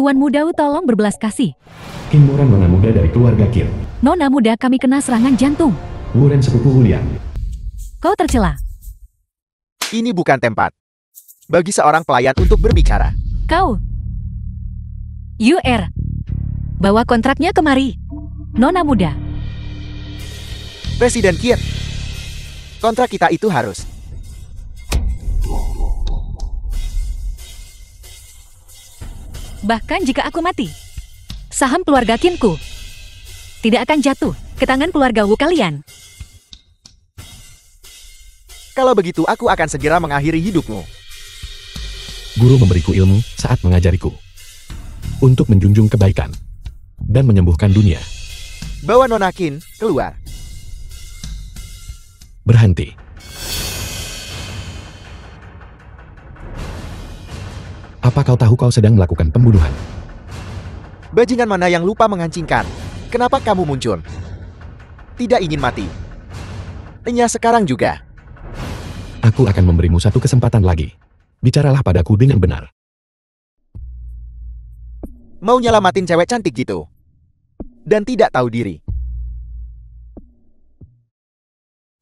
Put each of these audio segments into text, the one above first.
Tuan Muda tolong berbelas kasih. Qin Moran nona muda dari keluarga Qin. Nona muda kami kena serangan jantung. Wuren sepupu Wulian. Kau tercela. Ini bukan tempat bagi seorang pelayan untuk berbicara. Kau. UR. Bawa kontraknya kemari. Nona muda. Presiden Qin. Kontrak kita itu harus. Bahkan jika aku mati, saham keluarga Qinku tidak akan jatuh ke tangan keluarga Wu kalian. Kalau begitu aku akan segera mengakhiri hidupmu. Guru memberiku ilmu saat mengajariku untuk menjunjung kebaikan dan menyembuhkan dunia. Bawa Nona Qin keluar. Berhenti. Apa kau tahu kau sedang melakukan pembunuhan? Bajingan mana yang lupa mengancingkan? Kenapa kamu muncul? Tidak ingin mati. Enya sekarang juga. Aku akan memberimu satu kesempatan lagi. Bicaralah padaku dengan benar. Mau nyelamatin cewek cantik gitu? Dan tidak tahu diri.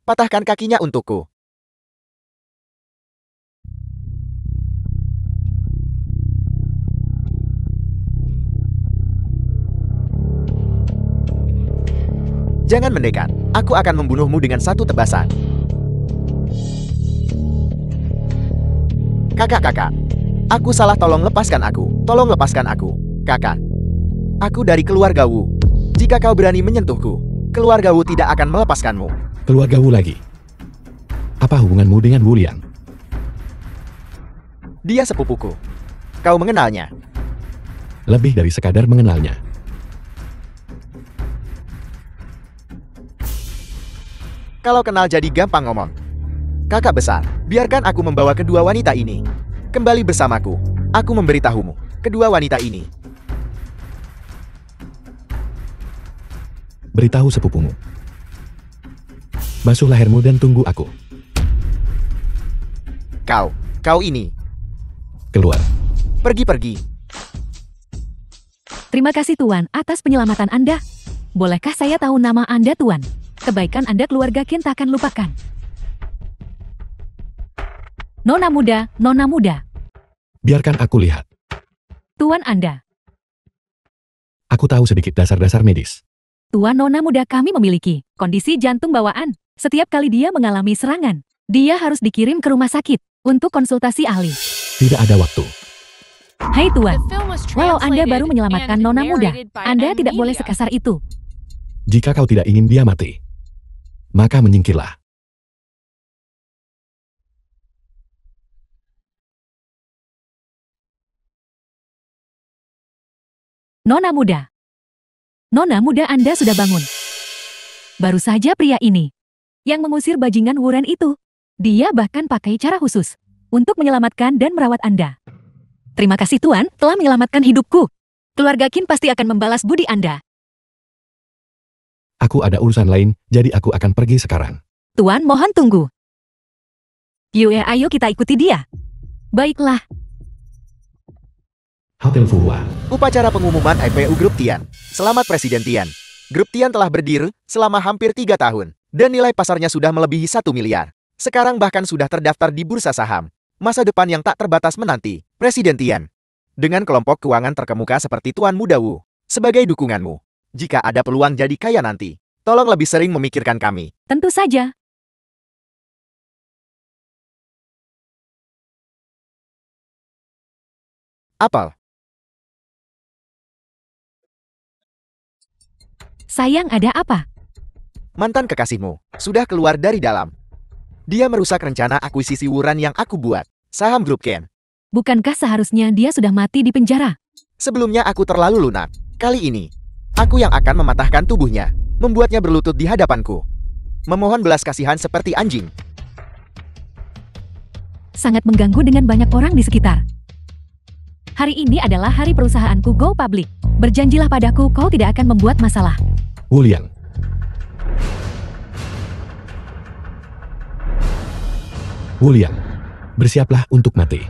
Patahkan kakinya untukku. Jangan mendekat. Aku akan membunuhmu dengan satu tebasan. Kakak. Aku salah, tolong lepaskan aku. Tolong lepaskan aku. Kakak. Aku dari keluarga Wu. Jika kau berani menyentuhku, keluarga Wu tidak akan melepaskanmu. Keluarga Wu lagi? Apa hubunganmu dengan Wulian? Dia sepupuku. Kau mengenalnya? Lebih dari sekadar mengenalnya. Kalau kenal jadi gampang ngomong. Kakak besar, biarkan aku membawa kedua wanita ini kembali bersamaku. Aku memberitahumu, kedua wanita ini. Beritahu sepupumu. Basuh lehermu dan tunggu aku. Kau ini. Keluar. Pergi. Terima kasih Tuan atas penyelamatan Anda. Bolehkah saya tahu nama Anda Tuan? Kebaikan Anda keluarga Qin tak akan lupakan. Nona muda. Biarkan aku lihat. Tuan Anda. Aku tahu sedikit dasar-dasar medis. Tuan Nona muda kami memiliki kondisi jantung bawaan. Setiap kali dia mengalami serangan, dia harus dikirim ke rumah sakit untuk konsultasi ahli. Tidak ada waktu. Hai Tuan, walau Anda baru menyelamatkan Nona muda, Anda tidak boleh sekasar itu. Jika kau tidak ingin dia mati, maka menyingkirlah. Nona muda Anda sudah bangun. Baru saja pria ini yang mengusir bajingan Wuren itu. Dia bahkan pakai cara khusus untuk menyelamatkan dan merawat Anda. Terima kasih Tuan telah menyelamatkan hidupku. Keluarga Qin pasti akan membalas budi Anda. Aku ada urusan lain, jadi aku akan pergi sekarang. Tuan mohon tunggu. Ayo kita ikuti dia. Baiklah. Hotel Fuhua. Upacara pengumuman IPU Grup Tian. Selamat Presiden Tian. Grup Tian telah berdiri selama hampir 3 tahun. Dan nilai pasarnya sudah melebihi 1 miliar. Sekarang bahkan sudah terdaftar di bursa saham. Masa depan yang tak terbatas menanti. Presiden Tian. Dengan kelompok keuangan terkemuka seperti Tuan Muda Wu. Sebagai dukunganmu. Jika ada peluang jadi kaya nanti, tolong lebih sering memikirkan kami. Tentu saja. Apel. Sayang, ada apa? Mantan kekasihmu sudah keluar dari dalam. Dia merusak rencana akuisisi Wuren yang aku buat. Saham Grup Qin. Bukankah seharusnya dia sudah mati di penjara? Sebelumnya aku terlalu lunak. Kali ini, aku yang akan mematahkan tubuhnya. Membuatnya berlutut di hadapanku. Memohon belas kasihan seperti anjing. Sangat mengganggu dengan banyak orang di sekitar. Hari ini adalah hari perusahaanku go public. Berjanjilah padaku kau tidak akan membuat masalah. Wulian. Wulian, bersiaplah untuk mati.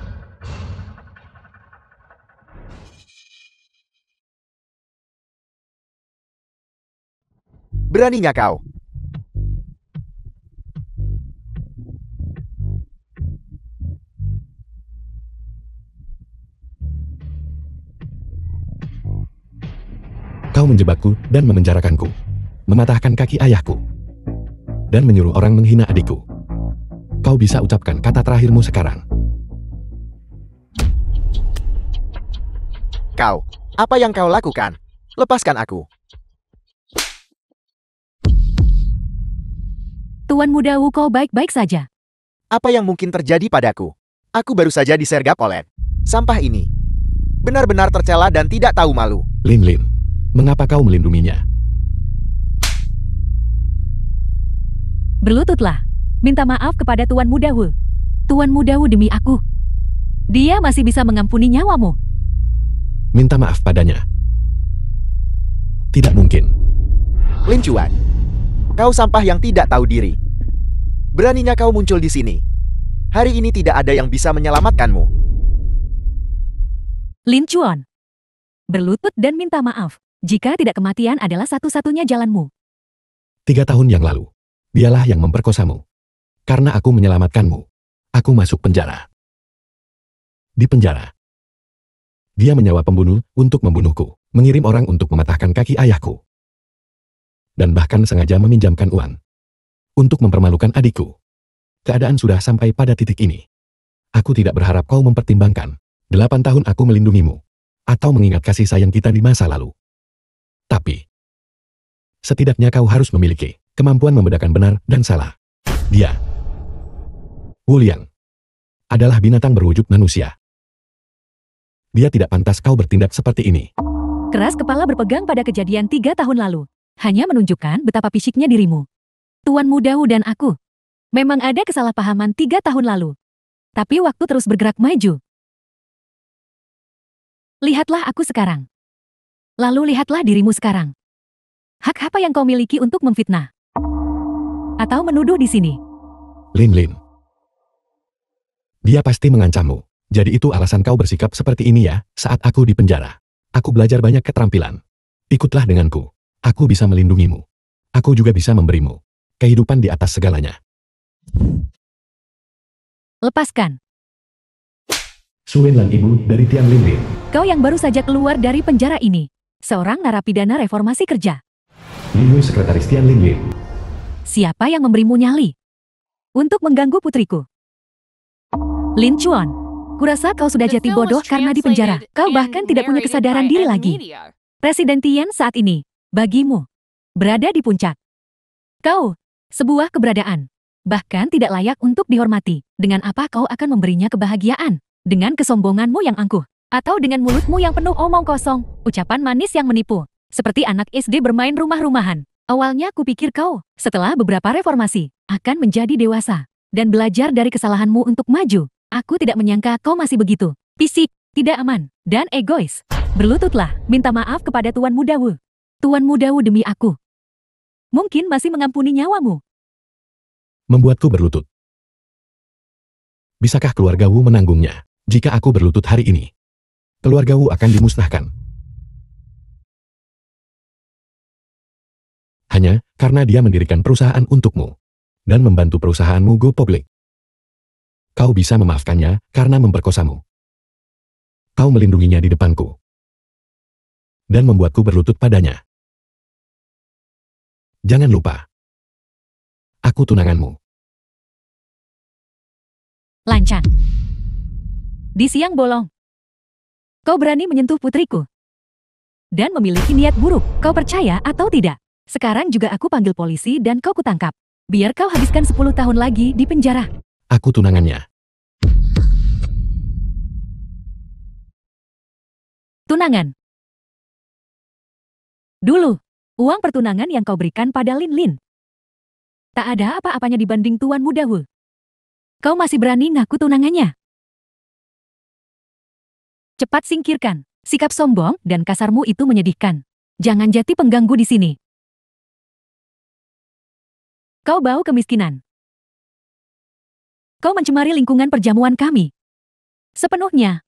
Beraninya kau? Kau menjebakku dan memenjarakanku, mematahkan kaki ayahku, dan menyuruh orang menghina adikku. Kau bisa ucapkan kata terakhirmu sekarang. Kau, apa yang kau lakukan? Lepaskan aku. Tuan Muda Wu, kau baik-baik saja. Apa yang mungkin terjadi padaku? Aku baru saja disergap oleh sampah ini. Benar-benar tercela dan tidak tahu malu. Lin Lin, mengapa kau melindunginya? Berlututlah. Minta maaf kepada Tuan Muda Wu. Tuan Muda Wu, demi aku. Dia masih bisa mengampuni nyawamu. Minta maaf padanya. Tidak mungkin. Lin Chuan, kau sampah yang tidak tahu diri. Beraninya kau muncul di sini. Hari ini tidak ada yang bisa menyelamatkanmu. Lin Chuan, berlutut dan minta maaf jika tidak kematian adalah satu-satunya jalanmu. 3 tahun yang lalu, dialah yang memperkosamu. Karena aku menyelamatkanmu, aku masuk penjara. Di penjara, dia menyewa pembunuh untuk membunuhku, mengirim orang untuk mematahkan kaki ayahku, dan bahkan sengaja meminjamkan uang untuk mempermalukan adikku. Keadaan sudah sampai pada titik ini. Aku tidak berharap kau mempertimbangkan 8 tahun aku melindungimu, atau mengingat kasih sayang kita di masa lalu. Tapi, setidaknya kau harus memiliki kemampuan membedakan benar dan salah. Dia, Wu Liang, adalah binatang berwujud manusia. Dia tidak pantas kau bertindak seperti ini. Keras kepala berpegang pada kejadian 3 tahun lalu. Hanya menunjukkan betapa fisiknya dirimu. Tuan Muda Wu dan aku. Memang ada kesalahpahaman 3 tahun lalu. Tapi waktu terus bergerak maju. Lihatlah aku sekarang. Lalu lihatlah dirimu sekarang. Hak apa yang kau miliki untuk memfitnah? Atau menuduh di sini? Lin Lin. Dia pasti mengancammu. Jadi itu alasan kau bersikap seperti ini ya, saat aku di penjara. Aku belajar banyak keterampilan. Ikutlah denganku. Aku bisa melindungimu. Aku juga bisa memberimu kehidupan di atas segalanya. Lepaskan. Suwen Lan, ibu dari Tian Lin Lin. Kau yang baru saja keluar dari penjara ini. Seorang narapidana reformasi kerja. Lin Yu, sekretaris Tian Lin Lin. Siapa yang memberimu nyali? Untuk mengganggu putriku. Lin Chuan, kurasa kau sudah jati bodoh karena di penjara. Kau bahkan tidak punya kesadaran diri lagi. Presiden Tian saat ini, bagimu, berada di puncak. Kau, sebuah keberadaan. Bahkan tidak layak untuk dihormati. Dengan apa kau akan memberinya kebahagiaan? Dengan kesombonganmu yang angkuh? Atau dengan mulutmu yang penuh omong kosong? Ucapan manis yang menipu? Seperti anak SD bermain rumah-rumahan. Awalnya kupikir kau, setelah beberapa reformasi, akan menjadi dewasa. Dan belajar dari kesalahanmu untuk maju. Aku tidak menyangka kau masih begitu. Fisik, tidak aman, dan egois. Berlututlah, minta maaf kepada Tuan Muda Wu. Tuan Muda Wu, demi aku. Mungkin masih mengampuni nyawamu. Membuatku berlutut. Bisakah keluarga Wu menanggungnya? Jika aku berlutut hari ini, keluarga Wu akan dimusnahkan. Hanya karena dia mendirikan perusahaan untukmu dan membantu perusahaanmu go public. Kau bisa memaafkannya karena memperkosamu. Kau melindunginya di depanku dan membuatku berlutut padanya. Jangan lupa, aku tunanganmu. Lancang. Di siang bolong. Kau berani menyentuh putriku. Dan memiliki niat buruk, kau percaya atau tidak? Sekarang juga aku panggil polisi dan kau kutangkap. Biar kau habiskan 10 tahun lagi di penjara. Aku tunangannya. Tunangan. Dulu, uang pertunangan yang kau berikan pada Lin Lin. Tak ada apa-apanya dibanding Tuan Muda Wu. Kau masih berani ngaku tunangannya? Cepat singkirkan. Sikap sombong dan kasarmu itu menyedihkan. Jangan jadi pengganggu di sini. Kau bau kemiskinan. Kau mencemari lingkungan perjamuan kami. Sepenuhnya.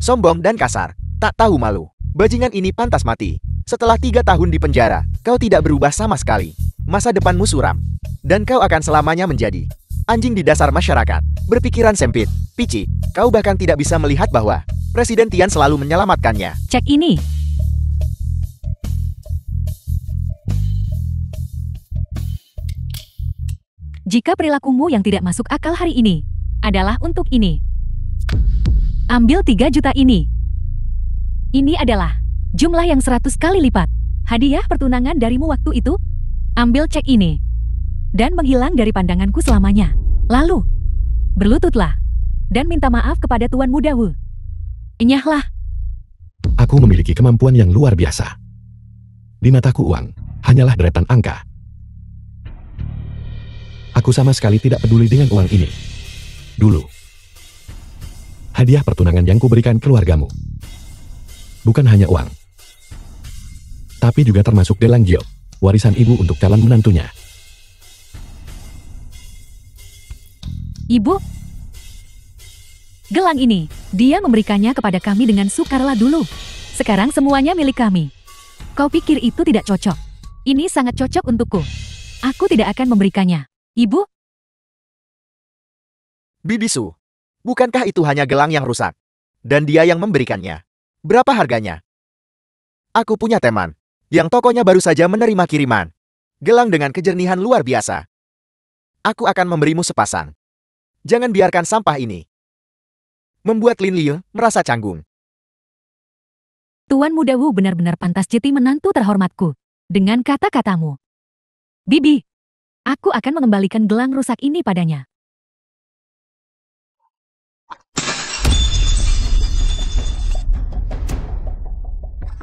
Sombong dan kasar. Tak tahu malu. Bajingan ini pantas mati. Setelah 3 tahun di penjara, kau tidak berubah sama sekali. Masa depanmu suram. Dan kau akan selamanya menjadi anjing di dasar masyarakat. Berpikiran sempit, pici. Kau bahkan tidak bisa melihat bahwa Presiden Tian selalu menyelamatkannya. Cek ini. Jika perilakumu yang tidak masuk akal hari ini adalah untuk ini, ambil 3 juta ini. Ini adalah jumlah yang 100 kali lipat. Hadiah pertunangan darimu waktu itu. Ambil cek ini. Dan menghilang dari pandanganku selamanya. Lalu, berlututlah. Dan minta maaf kepada Tuan Muda Wu. Inyahlah. Aku memiliki kemampuan yang luar biasa. Di mataku uang hanyalah deretan angka. Aku sama sekali tidak peduli dengan uang ini. Dulu, hadiah pertunangan yang kuberikan keluargamu bukan hanya uang, tapi juga termasuk Delang Giok, warisan ibu untuk calon menantunya. Ibu, gelang ini, dia memberikannya kepada kami dengan sukarela dulu. Sekarang semuanya milik kami. Kau pikir itu tidak cocok? Ini sangat cocok untukku. Aku tidak akan memberikannya. Ibu? Bibisu, bukankah itu hanya gelang yang rusak? Dan dia yang memberikannya. Berapa harganya? Aku punya teman yang tokonya baru saja menerima kiriman. Gelang dengan kejernihan luar biasa. Aku akan memberimu sepasang. Jangan biarkan sampah ini membuat Lin Liu merasa canggung. Tuan Muda Wu benar-benar pantas jadi menantu terhormatku. Dengan kata-katamu. Bibi, aku akan mengembalikan gelang rusak ini padanya.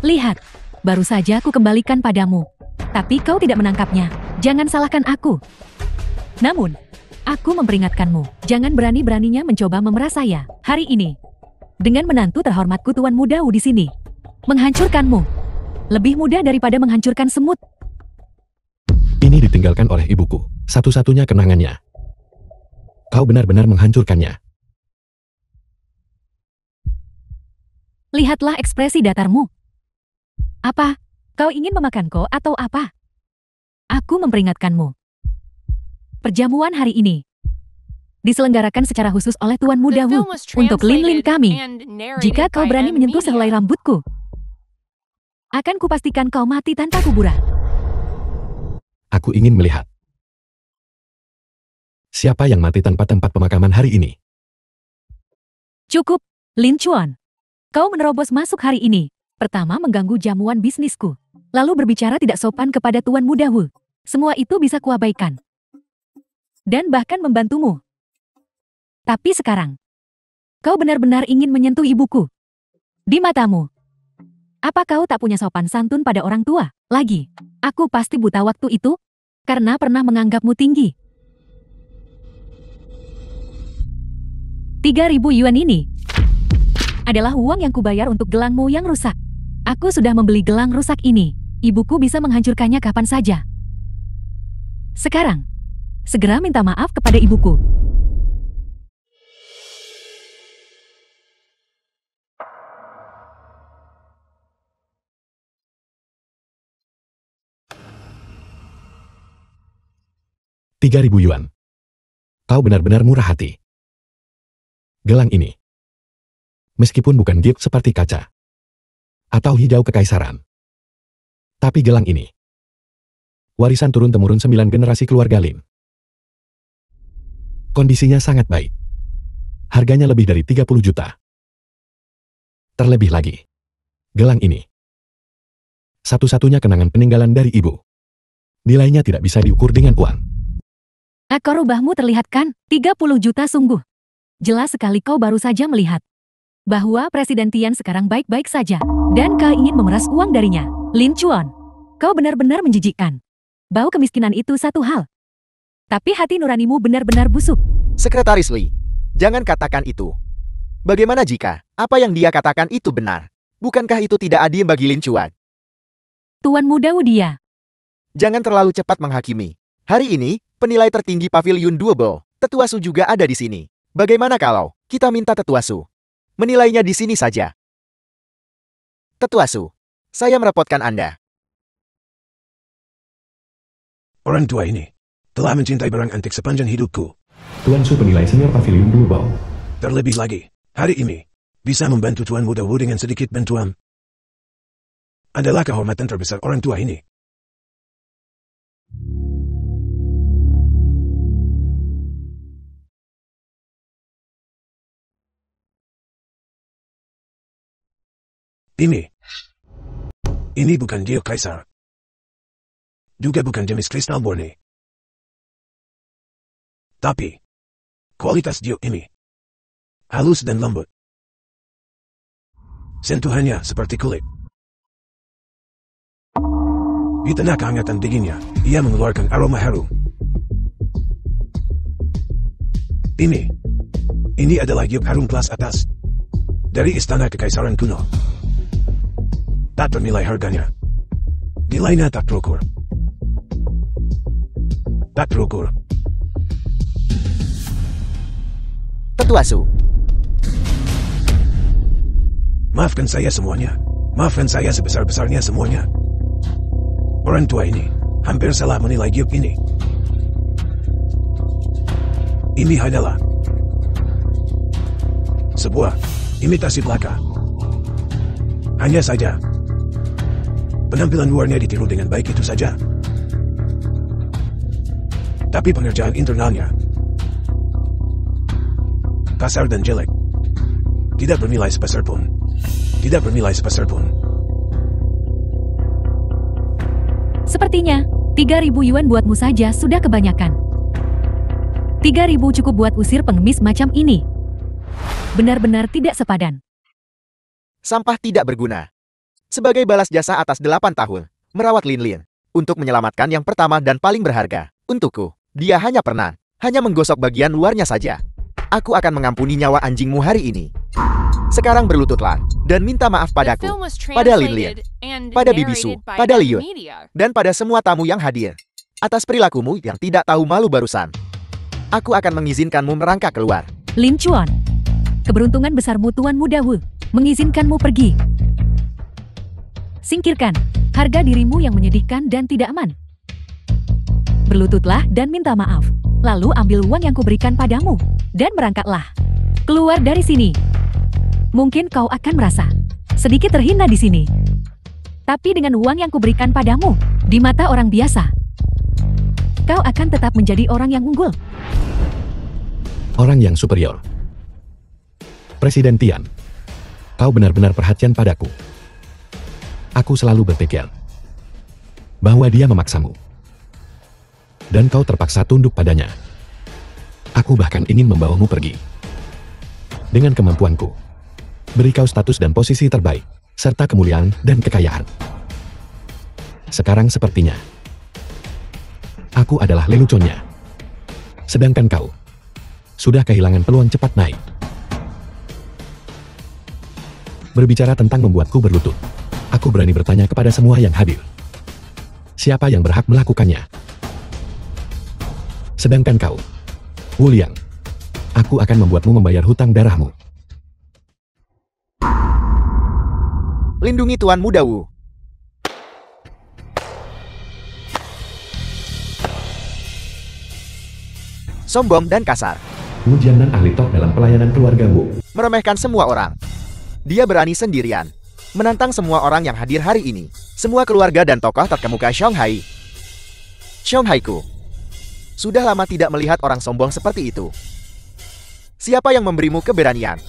Lihat, baru saja aku kembalikan padamu. Tapi kau tidak menangkapnya. Jangan salahkan aku. Namun, aku memperingatkanmu. Jangan berani-beraninya mencoba memerah saya hari ini. Dengan menantu terhormatku Tuan Muda Wu di sini. Menghancurkanmu. Lebih mudah daripada menghancurkan semut. Ini ditinggalkan oleh ibuku, satu-satunya kenangannya. Kau benar-benar menghancurkannya. Lihatlah ekspresi datarmu. Apa? Kau ingin memakanku atau apa? Aku memperingatkanmu. Perjamuan hari ini diselenggarakan secara khusus oleh Tuan Muda Wu untuk Lin-Lin kami. Jika kau berani menyentuh sehelai rambutku, akan kupastikan kau mati tanpa kuburan. Aku ingin melihat siapa yang mati tanpa tempat pemakaman hari ini. Cukup, Lin Chuan. Kau menerobos masuk hari ini. Pertama mengganggu jamuan bisnisku. Lalu berbicara tidak sopan kepada Tuan Muda Wu. Semua itu bisa kuabaikan. Dan bahkan membantumu. Tapi sekarang, kau benar-benar ingin menyentuh ibuku. Di matamu. Apa kau tak punya sopan santun pada orang tua? Lagi, aku pasti buta waktu itu, karena pernah menganggapmu tinggi. 3.000 yuan ini adalah uang yang kubayar untuk gelangmu yang rusak. Aku sudah membeli gelang rusak ini. Ibuku bisa menghancurkannya kapan saja. Sekarang, segera minta maaf kepada ibuku. Rp3.000. Kau benar-benar murah hati. Gelang ini, meskipun bukan gift seperti kaca atau hijau kekaisaran, tapi gelang ini warisan turun-temurun 9 generasi keluarga Lin. Kondisinya sangat baik. Harganya lebih dari 30 juta. Terlebih lagi, gelang ini satu-satunya kenangan peninggalan dari ibu. Nilainya tidak bisa diukur dengan uang. Ekor rubahmu terlihat kan? 30 juta sungguh. Jelas sekali kau baru saja melihat bahwa Presiden Tian sekarang baik-baik saja. Dan kau ingin memeras uang darinya. Lin Chuan, kau benar-benar menjijikkan. Bau kemiskinan itu satu hal. Tapi hati nuranimu benar-benar busuk. Sekretaris Li, jangan katakan itu. Bagaimana jika apa yang dia katakan itu benar? Bukankah itu tidak adil bagi Lin Chuan? Tuan Muda Wu dia. Jangan terlalu cepat menghakimi. Hari ini, penilai tertinggi Pavilion Duobo, Tetua Su juga ada di sini. Bagaimana kalau kita minta Tetua Su menilainya di sini saja? Tetua Su, Saya merepotkan Anda. Orang tua ini telah mencintai barang antik sepanjang hidupku. Tuan Su penilai senior pavilion Durbao. Terlebih lagi, hari ini bisa membantu Tuan Muda Wu dengan sedikit bantuan. Adalah kehormatan terbesar orang tua ini. Ini bukan dia kaisar. Juga bukan jenis kristal murni. Tapi, kualitas dia ini halus dan lembut. Sentuhannya seperti kulit. Di tengah kehangatan dinginnya, ia mengeluarkan aroma harum. Ini adalah giok harum kelas atas. Dari istana kekaisaran kuno. Tak ternilai harganya. Nilainya tak terukur. Tak terukur. Tetua Su. Maafkan saya semuanya. Maafkan saya sebesar-besarnya semuanya. Orang tua ini hampir salah menilai giok ini. Ini adalah sebuah imitasi belaka. Hanya saja, penampilan luarnya ditiru dengan baik itu saja. Tapi pengerjaan internalnya kasar dan jelek. Tidak bernilai sebesar pun. Tidak bernilai sebesar pun. Sepertinya, 3.000 yuan buatmu saja sudah kebanyakan. 3.000 cukup buat usir pengemis macam ini. Benar-benar tidak sepadan. Sampah tidak berguna. Sebagai balas jasa atas 8 tahun, merawat Lin Lin. Untuk menyelamatkan yang pertama dan paling berharga. Untukku, dia hanya pernah menggosok bagian luarnya saja. Aku akan mengampuni nyawa anjingmu hari ini. Sekarang berlututlah dan minta maaf padaku, pada Lin Lin, pada Bibi Su, pada Liu, dan pada semua tamu yang hadir. Atas perilakumu yang tidak tahu malu barusan. Aku akan mengizinkanmu merangkak keluar. Lin Chuan, keberuntungan besarmu Tuan Muda Wu, mengizinkanmu pergi. Singkirkan harga dirimu yang menyedihkan dan tidak aman. Berlututlah dan minta maaf. Lalu ambil uang yang kuberikan padamu, dan berangkatlah. Keluar dari sini. Mungkin kau akan merasa sedikit terhina di sini. Tapi dengan uang yang kuberikan padamu, di mata orang biasa, kau akan tetap menjadi orang yang unggul. Orang yang superior. Presiden Tian, kau benar-benar perhatian padaku. Aku selalu berpikir bahwa dia memaksamu. Dan kau terpaksa tunduk padanya. Aku bahkan ingin membawamu pergi. Dengan kemampuanku, beri kau status dan posisi terbaik, serta kemuliaan dan kekayaan. Sekarang sepertinya, aku adalah leluconnya. Sedangkan kau, sudah kehilangan peluang cepat naik. Berbicara tentang membuatku berlutut, aku berani bertanya kepada semua yang hadir. Siapa yang berhak melakukannya? Sedangkan kau, Wu Liang, aku akan membuatmu membayar hutang darahmu. Lindungi Tuan Muda Wu. Sombong dan kasar. Wu Jianan ahli top dalam pelayanan keluarga Wu. Meremehkan semua orang. Dia berani sendirian. Menantang semua orang yang hadir hari ini. Semua keluarga dan tokoh terkemuka Shanghai. Shanghaiku. Sudah lama tidak melihat orang sombong seperti itu. Siapa yang memberimu keberanian?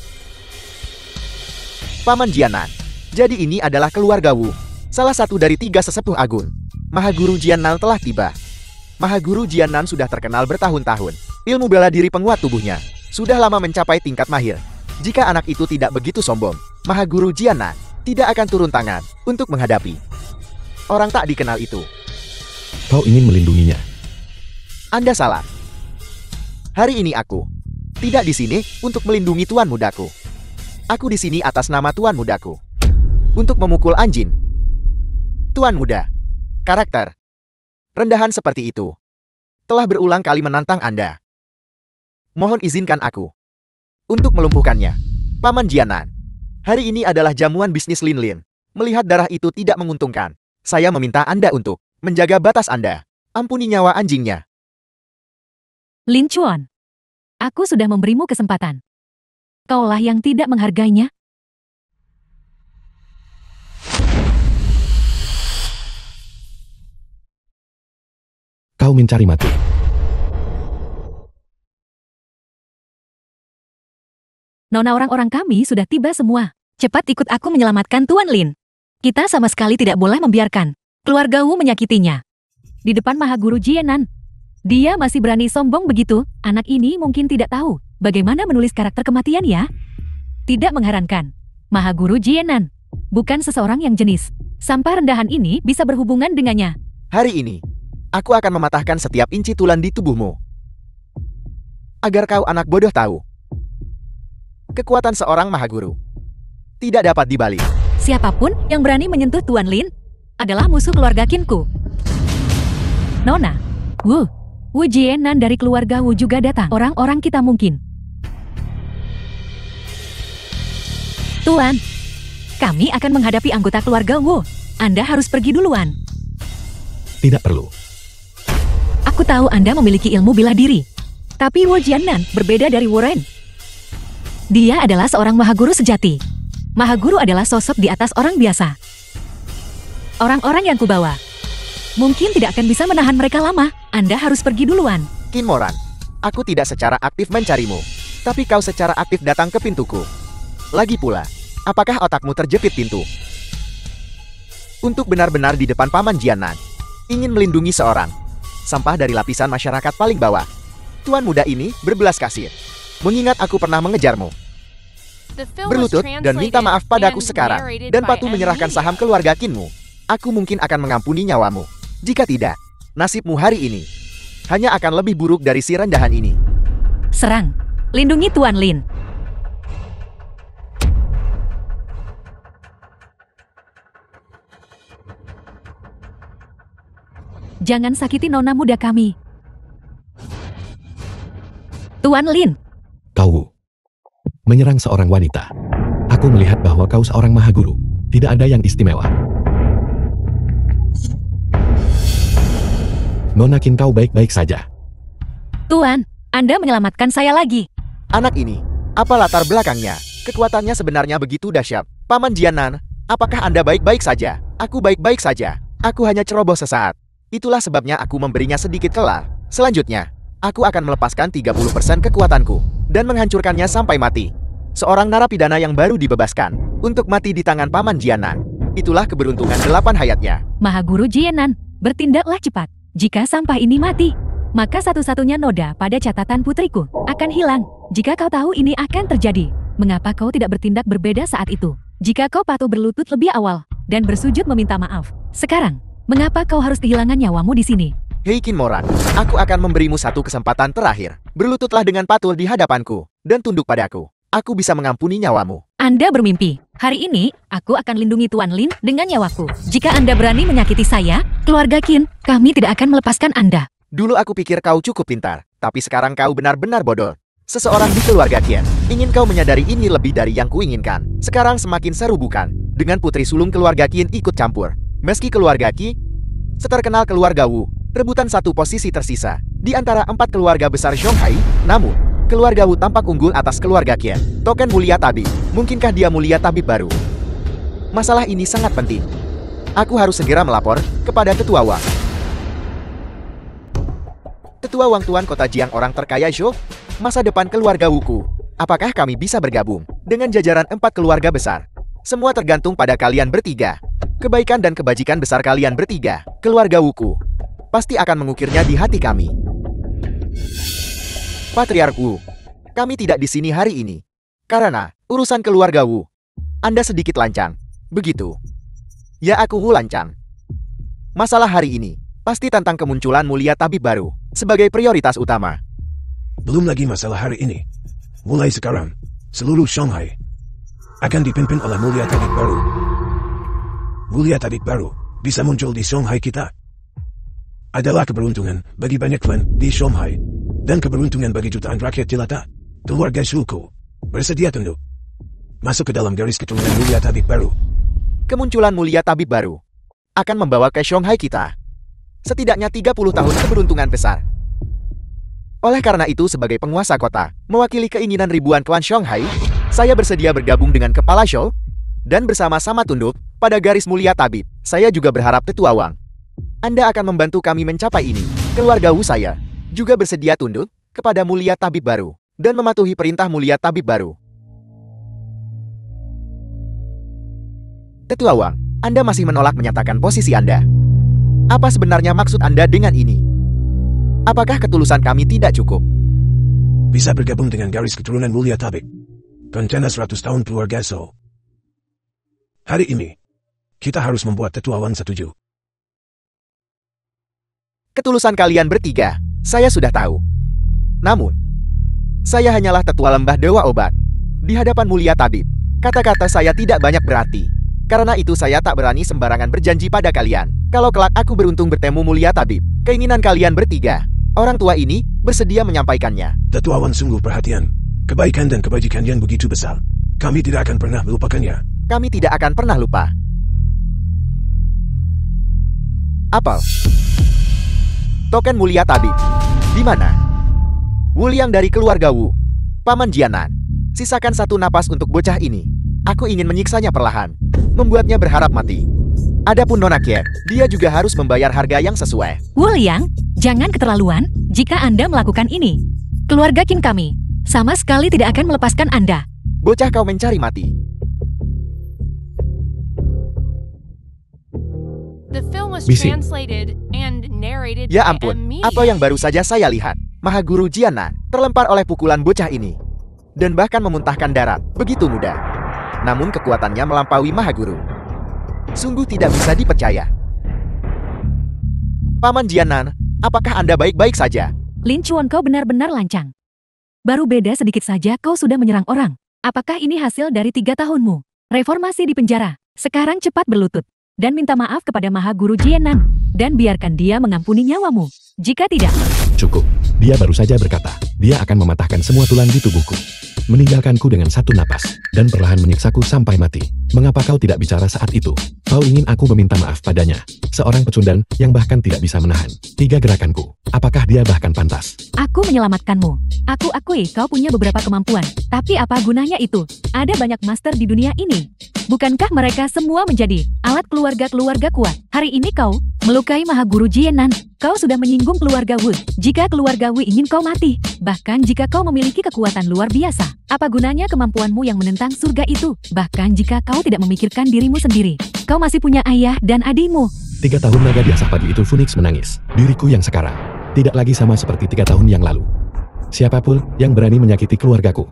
Paman Jianan. Jadi ini adalah keluarga Wu. Salah satu dari 3 sesepuh agung. Mahaguru Jianan telah tiba. Mahaguru Jianan sudah terkenal bertahun-tahun. Ilmu bela diri penguat tubuhnya sudah lama mencapai tingkat mahir. Jika anak itu tidak begitu sombong, Mahaguru Jianan tidak akan turun tangan untuk menghadapi orang tak dikenal itu. Kau ingin melindunginya. Anda salah. Hari ini aku tidak di sini untuk melindungi Tuan Mudaku. Aku di sini atas nama Tuan Mudaku. Untuk memukul anjing. Tuan Muda. Karakter. Rendahan seperti itu. Telah berulang kali menantang Anda. Mohon izinkan aku untuk melumpuhkannya. Paman Jianan. Hari ini adalah jamuan bisnis Lin Lin. Melihat darah itu tidak menguntungkan. Saya meminta Anda untuk menjaga batas Anda. Ampuni nyawa anjingnya. Lin Chuan, aku sudah memberimu kesempatan. Kaulah yang tidak menghargainya. Kau mencari mati. Nona, orang-orang kami sudah tiba semua. Cepat ikut aku menyelamatkan Tuan Lin. Kita sama sekali tidak boleh membiarkan keluarga Wu menyakitinya. Di depan Mahaguru Jienan. Dia masih berani sombong begitu. Anak ini mungkin tidak tahu bagaimana menulis karakter kematian ya. Tidak mengherankan. Mahaguru Jienan bukan seseorang yang jenis. Sampah rendahan ini bisa berhubungan dengannya. Hari ini, aku akan mematahkan setiap inci tulang di tubuhmu. Agar kau anak bodoh tahu. Kekuatan seorang Mahaguru tidak dapat dibalik. Siapapun yang berani menyentuh Tuan Lin adalah musuh keluarga Qinku. Nona, Wu Jienan dari keluarga Wu juga datang. Orang-orang kita mungkin. Tuan, kami akan menghadapi anggota keluarga Wu. Anda harus pergi duluan. Tidak perlu. Aku tahu Anda memiliki ilmu bela diri. Tapi Wu Jienan berbeda dari Wu Ren. Dia adalah seorang mahaguru sejati. Mahaguru adalah sosok di atas orang biasa. Orang-orang yang kubawa mungkin tidak akan bisa menahan mereka lama. Anda harus pergi duluan. Qin Moran, aku tidak secara aktif mencarimu. Tapi kau secara aktif datang ke pintuku. Lagi pula, apakah otakmu terjepit pintu? Untuk benar-benar di depan Paman Jianan, ingin melindungi seorang sampah dari lapisan masyarakat paling bawah. Tuan muda ini berbelas kasih. Mengingat aku pernah mengejarmu. Berlutut dan minta maaf padaku sekarang. Dan patuh menyerahkan saham keluarga Qinmu. Aku mungkin akan mengampuni nyawamu. Jika tidak, nasibmu hari ini hanya akan lebih buruk dari si rendahan ini. Serang. Lindungi Tuan Lin. Jangan sakiti nona muda kami. Tuan Lin. Kau menyerang seorang wanita. Aku melihat bahwa kau seorang mahaguru. Tidak ada yang istimewa. Nona Qin, kau baik-baik saja. Tuan, Anda menyelamatkan saya lagi. Anak ini, apa latar belakangnya? Kekuatannya sebenarnya begitu dahsyat. Paman Jianan, apakah Anda baik-baik saja? Aku baik-baik saja. Aku hanya ceroboh sesaat. Itulah sebabnya aku memberinya sedikit kelar. Selanjutnya, aku akan melepaskan 30% kekuatanku dan menghancurkannya sampai mati. Seorang narapidana yang baru dibebaskan untuk mati di tangan Paman Jianan. Itulah keberuntungan 8 hayatnya. Mahaguru Jienan, bertindaklah cepat. Jika sampah ini mati, maka satu-satunya noda pada catatan putriku akan hilang. Jika kau tahu ini akan terjadi, mengapa kau tidak bertindak berbeda saat itu? Jika kau patuh berlutut lebih awal dan bersujud meminta maaf, sekarang, mengapa kau harus kehilangan nyawamu di sini? Hei Qin Moran, aku akan memberimu satu kesempatan terakhir. Berlututlah dengan patuh di hadapanku dan tunduk padaku. Aku bisa mengampuni nyawamu. Anda bermimpi. Hari ini, aku akan lindungi Tuan Lin dengan nyawaku. Jika Anda berani menyakiti saya, keluarga Qin, kami tidak akan melepaskan Anda. Dulu aku pikir kau cukup pintar, tapi sekarang kau benar-benar bodoh. Seseorang di keluarga Qin, ingin kau menyadari ini lebih dari yang kuinginkan. Sekarang semakin seru bukan? Dengan putri sulung keluarga Qin ikut campur. Meski keluarga Qi, seterkenal keluarga Wu, rebutan satu posisi tersisa di antara 4 keluarga besar Zhonghai, namun keluarga Wu tampak unggul atas keluarga Qin. Token mulia tabib, mungkinkah dia mulia tabib baru? Masalah ini sangat penting. Aku harus segera melapor kepada Tetua Wang. Tetua Wang, Tuan Kota Jiang, orang terkaya Zhou, masa depan keluarga Wuku. Apakah kami bisa bergabung dengan jajaran 4 keluarga besar? Semua tergantung pada kalian bertiga. Kebaikan dan kebajikan besar kalian bertiga, keluarga Wuku, pasti akan mengukirnya di hati kami. Patriark Wu, kami tidak di sini hari ini karena urusan keluarga Wu. Anda sedikit lancang, begitu? Ya, aku Wu lancang. Masalah hari ini pasti tentang kemunculan mulia tabib baru sebagai prioritas utama. Belum lagi masalah hari ini. Mulai sekarang, seluruh Shanghai akan dipimpin oleh mulia tabib baru. Mulia tabib baru bisa muncul di Shanghai kita. Adalah keberuntungan bagi banyak klan di Shanghai. Dan keberuntungan bagi jutaan rakyat jelata. Keluarga Shuku bersedia tunduk masuk ke dalam garis keturunan mulia tabib baru. kemunculan mulia tabib baru akan membawa ke Shanghai kita setidaknya 30 tahun keberuntungan besar. Oleh karena itu, sebagai penguasa kota, mewakili keinginan ribuan klan Shanghai, saya bersedia bergabung dengan Kepala Shou dan bersama-sama tunduk pada garis mulia tabib. Saya juga berharap Tetua Wang, Anda akan membantu kami mencapai ini. Keluarga Wu saya juga bersedia tunduk kepada mulia tabib baru dan mematuhi perintah mulia tabib baru. Tetua Wang, Anda masih menolak menyatakan posisi Anda. Apa sebenarnya maksud Anda dengan ini? Apakah ketulusan kami tidak cukup? Bisa bergabung dengan garis keturunan mulia tabib. Rencana 100 tahun keluarga Shou. Hari ini, kita harus membuat Tetua Wang setuju. Ketulusan kalian bertiga, saya sudah tahu. Namun, saya hanyalah tetua lembah Dewa Obat. Di hadapan mulia tabib, kata-kata saya tidak banyak berarti. Karena itu saya tak berani sembarangan berjanji pada kalian. Kalau kelak aku beruntung bertemu mulia tabib, keinginan kalian bertiga, orang tua ini, bersedia menyampaikannya. Tetua Wang sungguh perhatian. Kebaikan dan kebajikan yang begitu besar. Kami tidak akan pernah melupakannya. Kami tidak akan pernah lupa. Apel. Token mulia tabib. Di mana? Wuliang dari keluarga Wu. Paman Jianan. Sisakan satu napas untuk bocah ini. Aku ingin menyiksanya perlahan. Membuatnya berharap mati. Adapun Nona Kier, dia juga harus membayar harga yang sesuai. Wu Liang, jangan keterlaluan jika Anda melakukan ini. Keluarga Qin kami sama sekali tidak akan melepaskan Anda. Bocah kau mencari mati. Bisi. Ya ampun, apa yang baru saja saya lihat? Mahaguru Jianan terlempar oleh pukulan bocah ini. Dan bahkan memuntahkan darah, begitu mudah. Namun kekuatannya melampaui Mahaguru. Sungguh tidak bisa dipercaya. Paman Jianan, apakah Anda baik-baik saja? Lin Chuan, kau benar-benar lancang. Baru beda sedikit saja kau sudah menyerang orang. Apakah ini hasil dari 3 tahunmu? Reformasi di penjara. Sekarang cepat berlutut dan minta maaf kepada Mahaguru Jianan. Dan biarkan dia mengampuni nyawamu. Jika tidak... Cukup. Dia baru saja berkata, dia akan mematahkan semua tulang di tubuhku. Meninggalkanku dengan satu napas, dan perlahan menyiksaku sampai mati. Mengapa kau tidak bicara saat itu? Kau ingin aku meminta maaf padanya. Seorang pecundang yang bahkan tidak bisa menahan 3 gerakanku. Apakah dia bahkan pantas? Aku menyelamatkanmu. Aku akui kau punya beberapa kemampuan. Tapi apa gunanya itu? Ada banyak master di dunia ini. Bukankah mereka semua menjadi alat keluarga-keluarga kuat? Hari ini kau melukai Mahaguru Jianan. Kau sudah menyinggung keluarga Wu. Jika keluarga Wu ingin kau mati, bahkan jika kau memiliki kekuatan luar biasa, apa gunanya kemampuanmu yang menentang surga itu? Bahkan jika kau tidak memikirkan dirimu sendiri, kau masih punya ayah dan adikmu. 3 tahun naga diasah pagi itu Phoenix menangis. Diriku yang sekarang tidak lagi sama seperti 3 tahun yang lalu. Siapapun yang berani menyakiti keluargaku,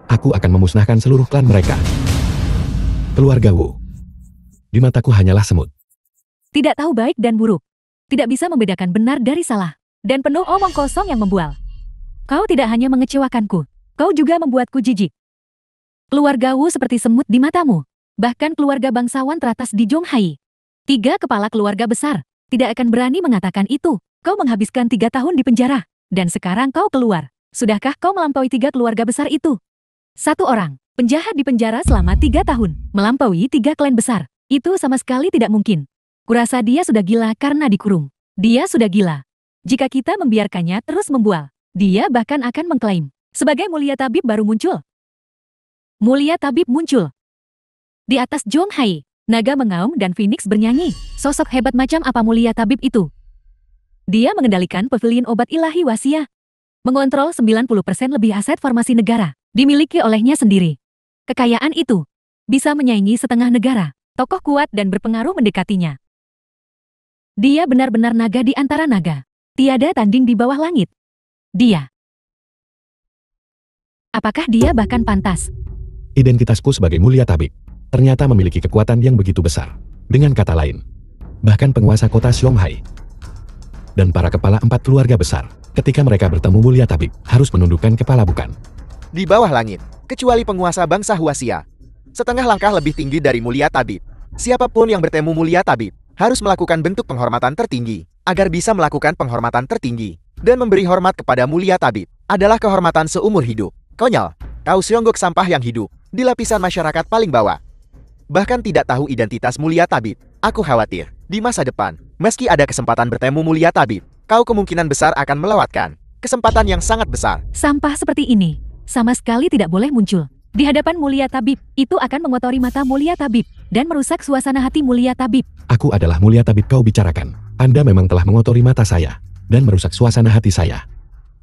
aku akan memusnahkan seluruh klan mereka. Keluarga Wu di mataku hanyalah semut. Tidak tahu baik dan buruk. Tidak bisa membedakan benar dari salah. Dan penuh omong kosong yang membual. Kau tidak hanya mengecewakanku, kau juga membuatku jijik. Keluarga Wu seperti semut di matamu. Bahkan keluarga bangsawan teratas di Zhonghai. 3 kepala keluarga besar tidak akan berani mengatakan itu. Kau menghabiskan 3 tahun di penjara. Dan sekarang kau keluar. Sudahkah kau melampaui 3 keluarga besar itu? 1 orang, penjahat di penjara selama 3 tahun, melampaui 3 klan besar. Itu sama sekali tidak mungkin. Kurasa dia sudah gila karena dikurung. Dia sudah gila. Jika kita membiarkannya terus membual, dia bahkan akan mengklaim sebagai mulia tabib baru muncul. Mulia tabib muncul. Di atas Zhonghai, naga mengaum dan Phoenix bernyanyi. Sosok hebat macam apa mulia tabib itu? Dia mengendalikan pavilion obat ilahi Wasia. Mengontrol 90% lebih aset formasi negara, dimiliki olehnya sendiri. Kekayaan itu bisa menyaingi setengah negara. Tokoh kuat dan berpengaruh mendekatinya. Dia benar-benar naga di antara naga. Tiada tanding di bawah langit. Dia. Apakah dia bahkan pantas? Identitasku sebagai mulia tabib ternyata memiliki kekuatan yang begitu besar. Dengan kata lain, bahkan penguasa kota Shanghai dan para kepala 4 keluarga besar, ketika mereka bertemu mulia tabib, harus menundukkan kepala bukan. Di bawah langit, kecuali penguasa bangsa Huasia, setengah langkah lebih tinggi dari mulia tabib. Siapapun yang bertemu mulia tabib harus melakukan bentuk penghormatan tertinggi. Agar bisa melakukan penghormatan tertinggi dan memberi hormat kepada mulia tabib adalah kehormatan seumur hidup. Konyol, kau seonggok sampah yang hidup di lapisan masyarakat paling bawah. bahkan tidak tahu identitas Mulia Tabib. Aku khawatir, di masa depan, meski ada kesempatan bertemu Mulia Tabib, kau kemungkinan besar akan melewatkan. Kesempatan yang sangat besar. Sampah seperti ini sama sekali tidak boleh muncul di hadapan Mulia Tabib. Itu akan mengotori mata Mulia Tabib dan merusak suasana hati Mulia Tabib. Aku adalah Mulia Tabib kau bicarakan. Anda memang telah mengotori mata saya dan merusak suasana hati saya.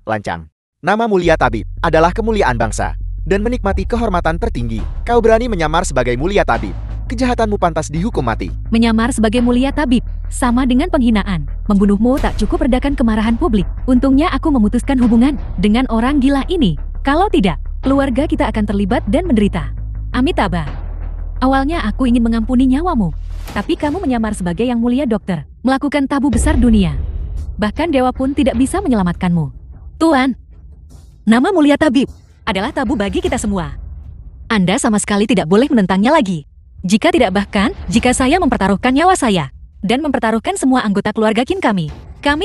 Lancang. Nama Mulia Tabib adalah kemuliaan bangsa dan menikmati kehormatan tertinggi. Kau berani menyamar sebagai Mulia Tabib. Kejahatanmu pantas dihukum mati. Menyamar sebagai Mulia Tabib sama dengan penghinaan. Membunuhmu tak cukup redakan kemarahan publik. Untungnya aku memutuskan hubungan dengan orang gila ini. Kalau tidak, keluarga kita akan terlibat dan menderita. Amitabha. Awalnya aku ingin mengampuni nyawamu, tapi kamu menyamar sebagai yang mulia dokter, melakukan tabu besar dunia. Bahkan dewa pun tidak bisa menyelamatkanmu. Tuan, nama Mulia Tabib adalah tabu bagi kita semua. Anda sama sekali tidak boleh menentangnya lagi. Jika tidak, bahkan jika saya mempertaruhkan nyawa saya dan mempertaruhkan semua anggota keluarga Qin kami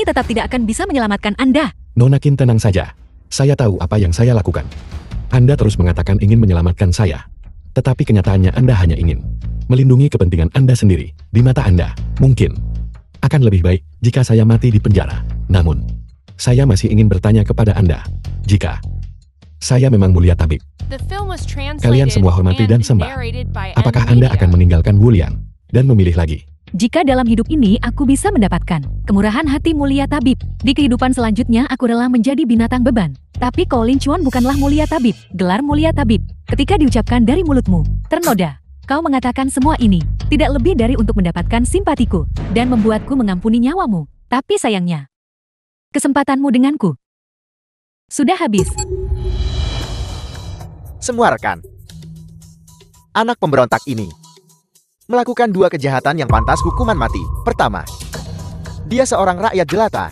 tetap tidak akan bisa menyelamatkan Anda. Nona Qin, tenang saja. Saya tahu apa yang saya lakukan. Anda terus mengatakan ingin menyelamatkan saya. Tetapi kenyataannya Anda hanya ingin melindungi kepentingan Anda sendiri. Di mata Anda, mungkin akan lebih baik jika saya mati di penjara. Namun, saya masih ingin bertanya kepada Anda. Jika saya memang Mulia Tabib, kalian semua hormati dan sembah, apakah Anda akan meninggalkan Wulian dan memilih lagi? Jika dalam hidup ini aku bisa mendapatkan kemurahan hati Mulia Tabib, di kehidupan selanjutnya aku rela menjadi binatang beban. Tapi Colin Chuan bukanlah Mulia Tabib. Gelar Mulia Tabib, ketika diucapkan dari mulutmu, ternoda. Kau mengatakan semua ini tidak lebih dari untuk mendapatkan simpatiku dan membuatku mengampuni nyawamu. Tapi sayangnya, kesempatanmu denganku sudah habis. Semua rekan. Anak pemberontak ini melakukan dua kejahatan yang pantas hukuman mati. Pertama, dia seorang rakyat jelata,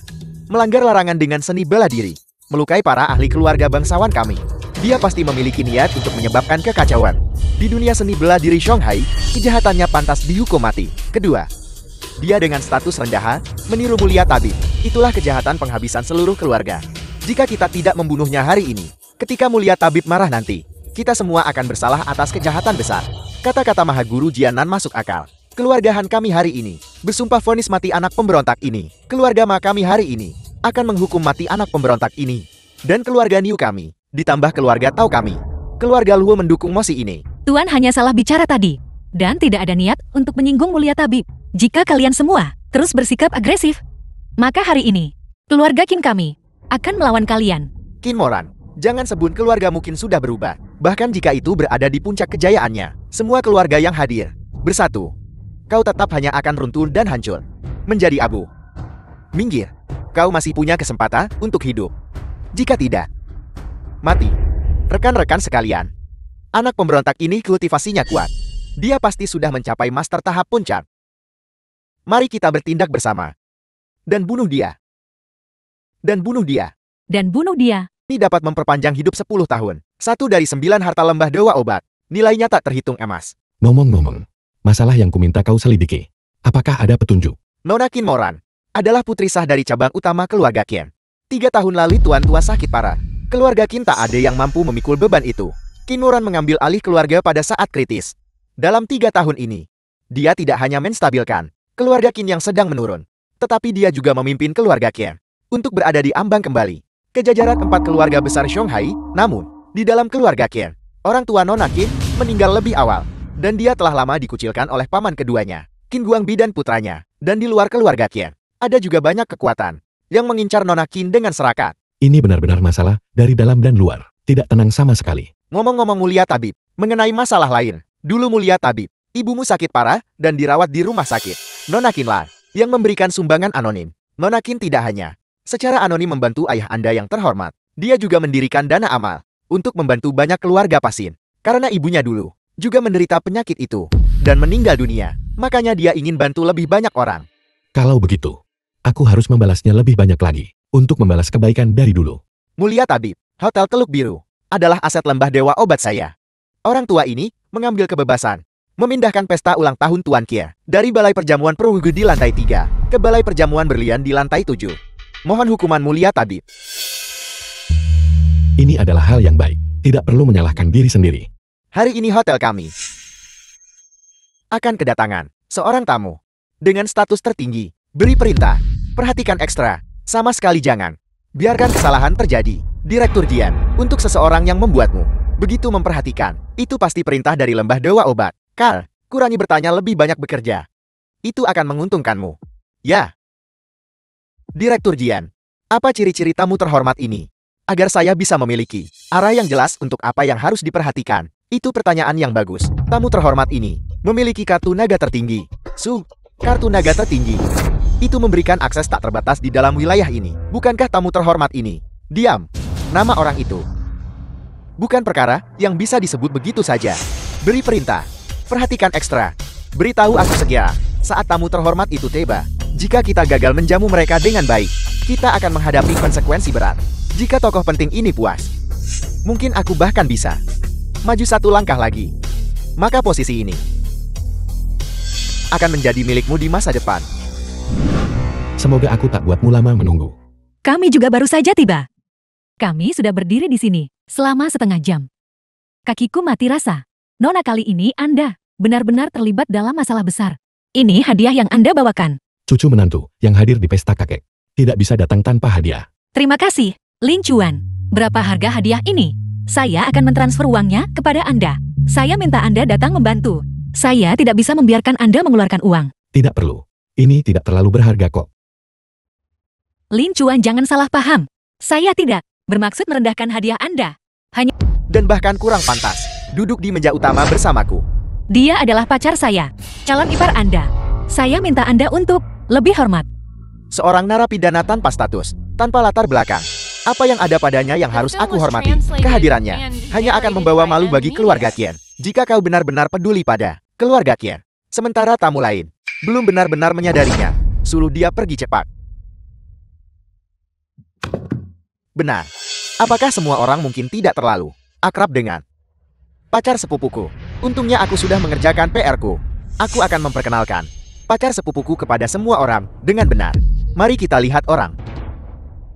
melanggar larangan dengan seni bela diri, melukai para ahli keluarga bangsawan kami. Dia pasti memiliki niat untuk menyebabkan kekacauan. Di dunia seni bela diri Shanghai, kejahatannya pantas dihukum mati. Kedua, dia dengan status rendahan, meniru Mulia Tabib. Itulah kejahatan penghabisan seluruh keluarga. Jika kita tidak membunuhnya hari ini, ketika Mulia Tabib marah nanti, kita semua akan bersalah atas kejahatan besar. Kata-kata Mahaguru Jianan masuk akal. Keluarga Han kami hari ini bersumpah vonis mati anak pemberontak ini. Keluarga Ma kami hari ini akan menghukum mati anak pemberontak ini. Dan keluarga Niu kami, ditambah keluarga Tao kami. Keluarga Luo mendukung mosi ini. Tuan hanya salah bicara tadi, dan tidak ada niat untuk menyinggung Mulia Tabib. Jika kalian semua terus bersikap agresif, maka hari ini, keluarga Qin kami akan melawan kalian. Qin Moran, jangan sebut keluarga mungkin sudah berubah. Bahkan jika itu berada di puncak kejayaannya, semua keluarga yang hadir bersatu, kau tetap hanya akan runtuh dan hancur, menjadi abu. Minggir, kau masih punya kesempatan untuk hidup. Jika tidak, mati. Rekan-rekan sekalian, anak pemberontak ini kultivasinya kuat. Dia pasti sudah mencapai master tahap puncak. Mari kita bertindak bersama. Dan bunuh dia. Dan bunuh dia. Dan bunuh dia. Ini dapat memperpanjang hidup 10 tahun. 1 dari 9 harta lembah dewa obat. Nilainya tak terhitung emas. Ngomong-ngomong, masalah yang kuminta kau selidiki. Apakah ada petunjuk? Nona Qin Moran adalah putri sah dari cabang utama keluarga Qin. 3 tahun lalu tuan tua sakit parah. Keluarga Qin tak ada yang mampu memikul beban itu. Qin Moran mengambil alih keluarga pada saat kritis. Dalam 3 tahun ini, dia tidak hanya menstabilkan keluarga Qin yang sedang menurun, tetapi dia juga memimpin keluarga Qin untuk berada di ambang kembali ke jajaran 4 keluarga besar Shanghai. Namun, di dalam keluarga Qin, orang tua Nona Qin meninggal lebih awal, dan dia telah lama dikucilkan oleh paman keduanya, Qin Guangbi dan putranya. Dan di luar keluarga Qin, ada juga banyak kekuatan yang mengincar Nona Qin dengan serakat. Ini benar-benar masalah dari dalam dan luar. Tidak tenang sama sekali. Ngomong-ngomong Mulia Tabib, mengenai masalah lain. Dulu Mulia Tabib, ibumu sakit parah dan dirawat di rumah sakit. Nona Qinlah yang memberikan sumbangan anonim. Nona Qin tidak hanya secara anonim membantu ayah Anda yang terhormat, dia juga mendirikan dana amal untuk membantu banyak keluarga pasien. Karena ibunya dulu juga menderita penyakit itu dan meninggal dunia, makanya dia ingin bantu lebih banyak orang. Kalau begitu, aku harus membalasnya lebih banyak lagi untuk membalas kebaikan dari dulu. Mulia Tabib, Hotel Teluk Biru adalah aset lembah dewa obat saya. Orang tua ini mengambil kebebasan memindahkan pesta ulang tahun Tuan Kia dari Balai Perjamuan Perunggu di lantai 3 ke Balai Perjamuan Berlian di lantai 7. Mohon hukuman Mulia Tabib. Ini adalah hal yang baik. Tidak perlu menyalahkan diri sendiri. Hari ini hotel kami akan kedatangan seorang tamu dengan status tertinggi. Beri perintah, perhatikan ekstra, sama sekali jangan biarkan kesalahan terjadi. Direktur Dian, untuk seseorang yang membuatmu begitu memperhatikan, itu pasti perintah dari lembah dewa obat. Carl, kurangi bertanya, lebih banyak bekerja. Itu akan menguntungkanmu. Ya. Direktur Dian, apa ciri-ciri tamu terhormat ini? Agar saya bisa memiliki arah yang jelas untuk apa yang harus diperhatikan. Itu pertanyaan yang bagus. Tamu terhormat ini memiliki kartu naga tertinggi. Kartu naga tertinggi. Itu memberikan akses tak terbatas di dalam wilayah ini. Bukankah tamu terhormat ini? Diam. Nama orang itu bukan perkara yang bisa disebut begitu saja. Beri perintah. Perhatikan ekstra. Beritahu aku segera saat tamu terhormat itu tiba. Jika kita gagal menjamu mereka dengan baik, kita akan menghadapi konsekuensi berat. Jika tokoh penting ini puas, mungkin aku bahkan bisa maju satu langkah lagi. Maka posisi ini akan menjadi milikmu di masa depan. Semoga aku tak buatmu lama menunggu. Kami juga baru saja tiba. Kami sudah berdiri di sini selama setengah jam. Kakiku mati rasa. Nona, kali ini Anda benar-benar terlibat dalam masalah besar. Ini hadiah yang Anda bawakan. Cucu menantu yang hadir di pesta kakek tidak bisa datang tanpa hadiah. Terima kasih, Lin Chuan. Berapa harga hadiah ini? Saya akan mentransfer uangnya kepada Anda. Saya minta Anda datang membantu. Saya tidak bisa membiarkan Anda mengeluarkan uang. Tidak perlu. Ini tidak terlalu berharga kok. Lin Chuan, jangan salah paham. Saya tidak bermaksud merendahkan hadiah Anda. Dan bahkan kurang pantas duduk di meja utama bersamaku. Dia adalah pacar saya, calon ipar Anda. Saya minta Anda untuk lebih hormat. Seorang narapidana tanpa status, tanpa latar belakang. Apa yang ada padanya yang harus aku hormati? Kehadirannya hanya akan membawa malu bagi keluarga Qian. Jika kau benar-benar peduli pada keluarga Qian. Sementara tamu lain belum benar-benar menyadarinya. Suruh dia pergi cepat. Benar. Apakah semua orang mungkin tidak terlalu akrab dengan pacar sepupuku? Untungnya aku sudah mengerjakan PR-ku. Aku akan memperkenalkan pacar sepupuku kepada semua orang dengan benar. Mari kita lihat orang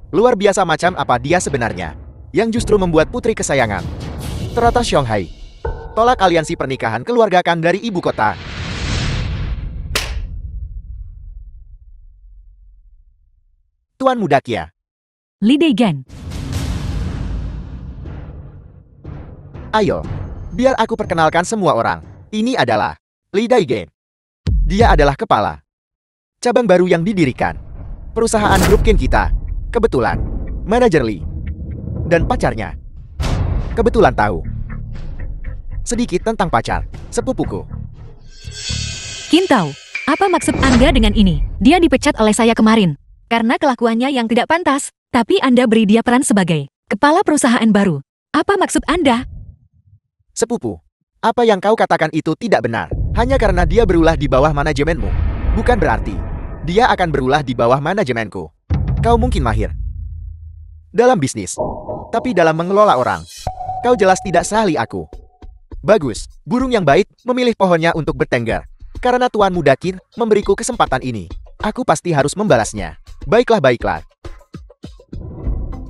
luar biasa macam apa dia sebenarnya, yang justru membuat putri kesayangan teratas Shanghai tolak aliansi pernikahan keluarga Kang dari ibu kota. Tuan Muda Qia. Li Deigan. Ayo, biar aku perkenalkan semua orang. Ini adalah Li Daigen. Dia adalah kepala cabang baru yang didirikan perusahaan grup Qin kita. Kebetulan, manajer Li dan pacarnya kebetulan tahu sedikit tentang pacar sepupuku. Qin tahu, apa maksud Anda dengan ini? Dia dipecat oleh saya kemarin karena kelakuannya yang tidak pantas, tapi Anda beri dia peran sebagai kepala perusahaan baru. Apa maksud Anda? Sepupu, apa yang kau katakan itu tidak benar. Hanya karena dia berulah di bawah manajemenmu, bukan berarti dia akan berulah di bawah manajemenku. Kau mungkin mahir dalam bisnis, tapi dalam mengelola orang, kau jelas tidak seahli aku. Bagus, burung yang baik memilih pohonnya untuk bertengger. Karena Tuan Muda Qin memberiku kesempatan ini, aku pasti harus membalasnya. Baiklah.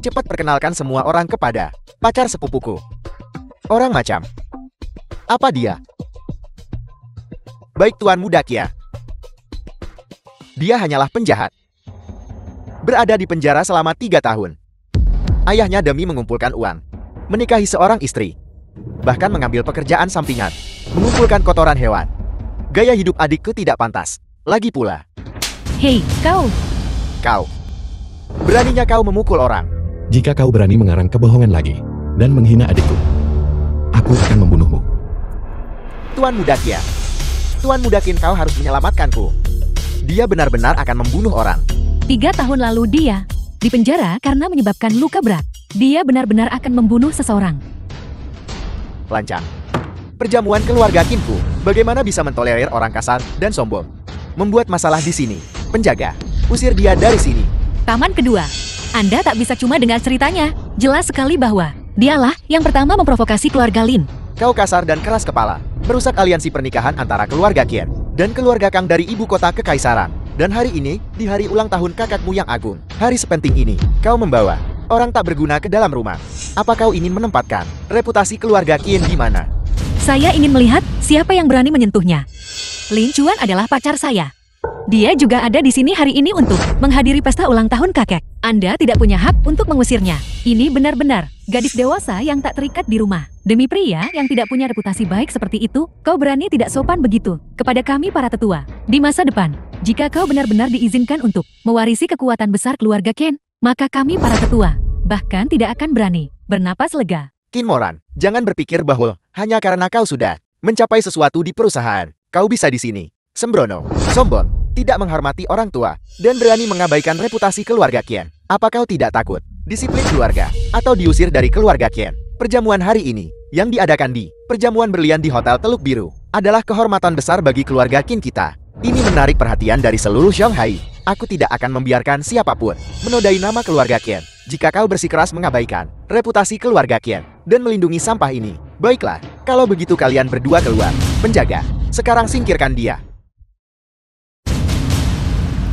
Cepat perkenalkan semua orang kepada pacar sepupuku. Orang macam apa dia? Baik Tuan Muda Qia. Dia hanyalah penjahat. Berada di penjara selama 3 tahun. Ayahnya demi mengumpulkan uang, menikahi seorang istri, bahkan mengambil pekerjaan sampingan, mengumpulkan kotoran hewan. Gaya hidup adikku tidak pantas. Lagi pula. Hei, kau. Beraninya kau memukul orang. Jika kau berani mengarang kebohongan lagi dan menghina adikku, aku akan membunuhmu. Tuan Muda Qia. Tuan Muda Qin, kau harus menyelamatkanku. Dia benar-benar akan membunuh orang. 3 tahun lalu dia dipenjara karena menyebabkan luka berat. Dia benar-benar akan membunuh seseorang. Lancang. Perjamuan keluarga Qinku. Bagaimana bisa mentolerir orang kasar dan sombong? Membuat masalah di sini. Penjaga, usir dia dari sini. Taman kedua. Anda tak bisa cuma dengar ceritanya. Jelas sekali bahwa dialah yang pertama memprovokasi keluarga Lin. Kau kasar dan keras kepala. Merusak aliansi pernikahan antara keluarga Qian dan keluarga Kang dari ibu kota kekaisaran. Dan hari ini, di hari ulang tahun kakakmu yang agung, hari sepenting ini, kau membawa orang tak berguna ke dalam rumah. Apa kau ingin menempatkan reputasi keluarga Qin di mana? Saya ingin melihat siapa yang berani menyentuhnya. Lin Chuan adalah pacar saya. Dia juga ada di sini hari ini untuk menghadiri pesta ulang tahun kakek. Anda tidak punya hak untuk mengusirnya. Ini benar-benar gadis dewasa yang tak terikat di rumah. Demi pria yang tidak punya reputasi baik seperti itu, kau berani tidak sopan begitu kepada kami para tetua. Di masa depan, jika kau benar-benar diizinkan untuk mewarisi kekuatan besar keluarga Ken, maka kami para tetua bahkan tidak akan berani bernapas lega. Qin Moran, jangan berpikir bahwa hanya karena kau sudah mencapai sesuatu di perusahaan, kau bisa di sini. Sembrono, sombong, tidak menghormati orang tua, dan berani mengabaikan reputasi keluarga Qian. Apa kau tidak takut disiplin keluarga atau diusir dari keluarga Qian? Perjamuan hari ini yang diadakan di Perjamuan Berlian di Hotel Teluk Biru adalah kehormatan besar bagi keluarga Qin kita. Ini menarik perhatian dari seluruh Shanghai. Aku tidak akan membiarkan siapapun menodai nama keluarga Qian. Jika kau bersikeras mengabaikan reputasi keluarga Qian dan melindungi sampah ini, baiklah, kalau begitu kalian berdua keluar. Penjaga, sekarang singkirkan dia.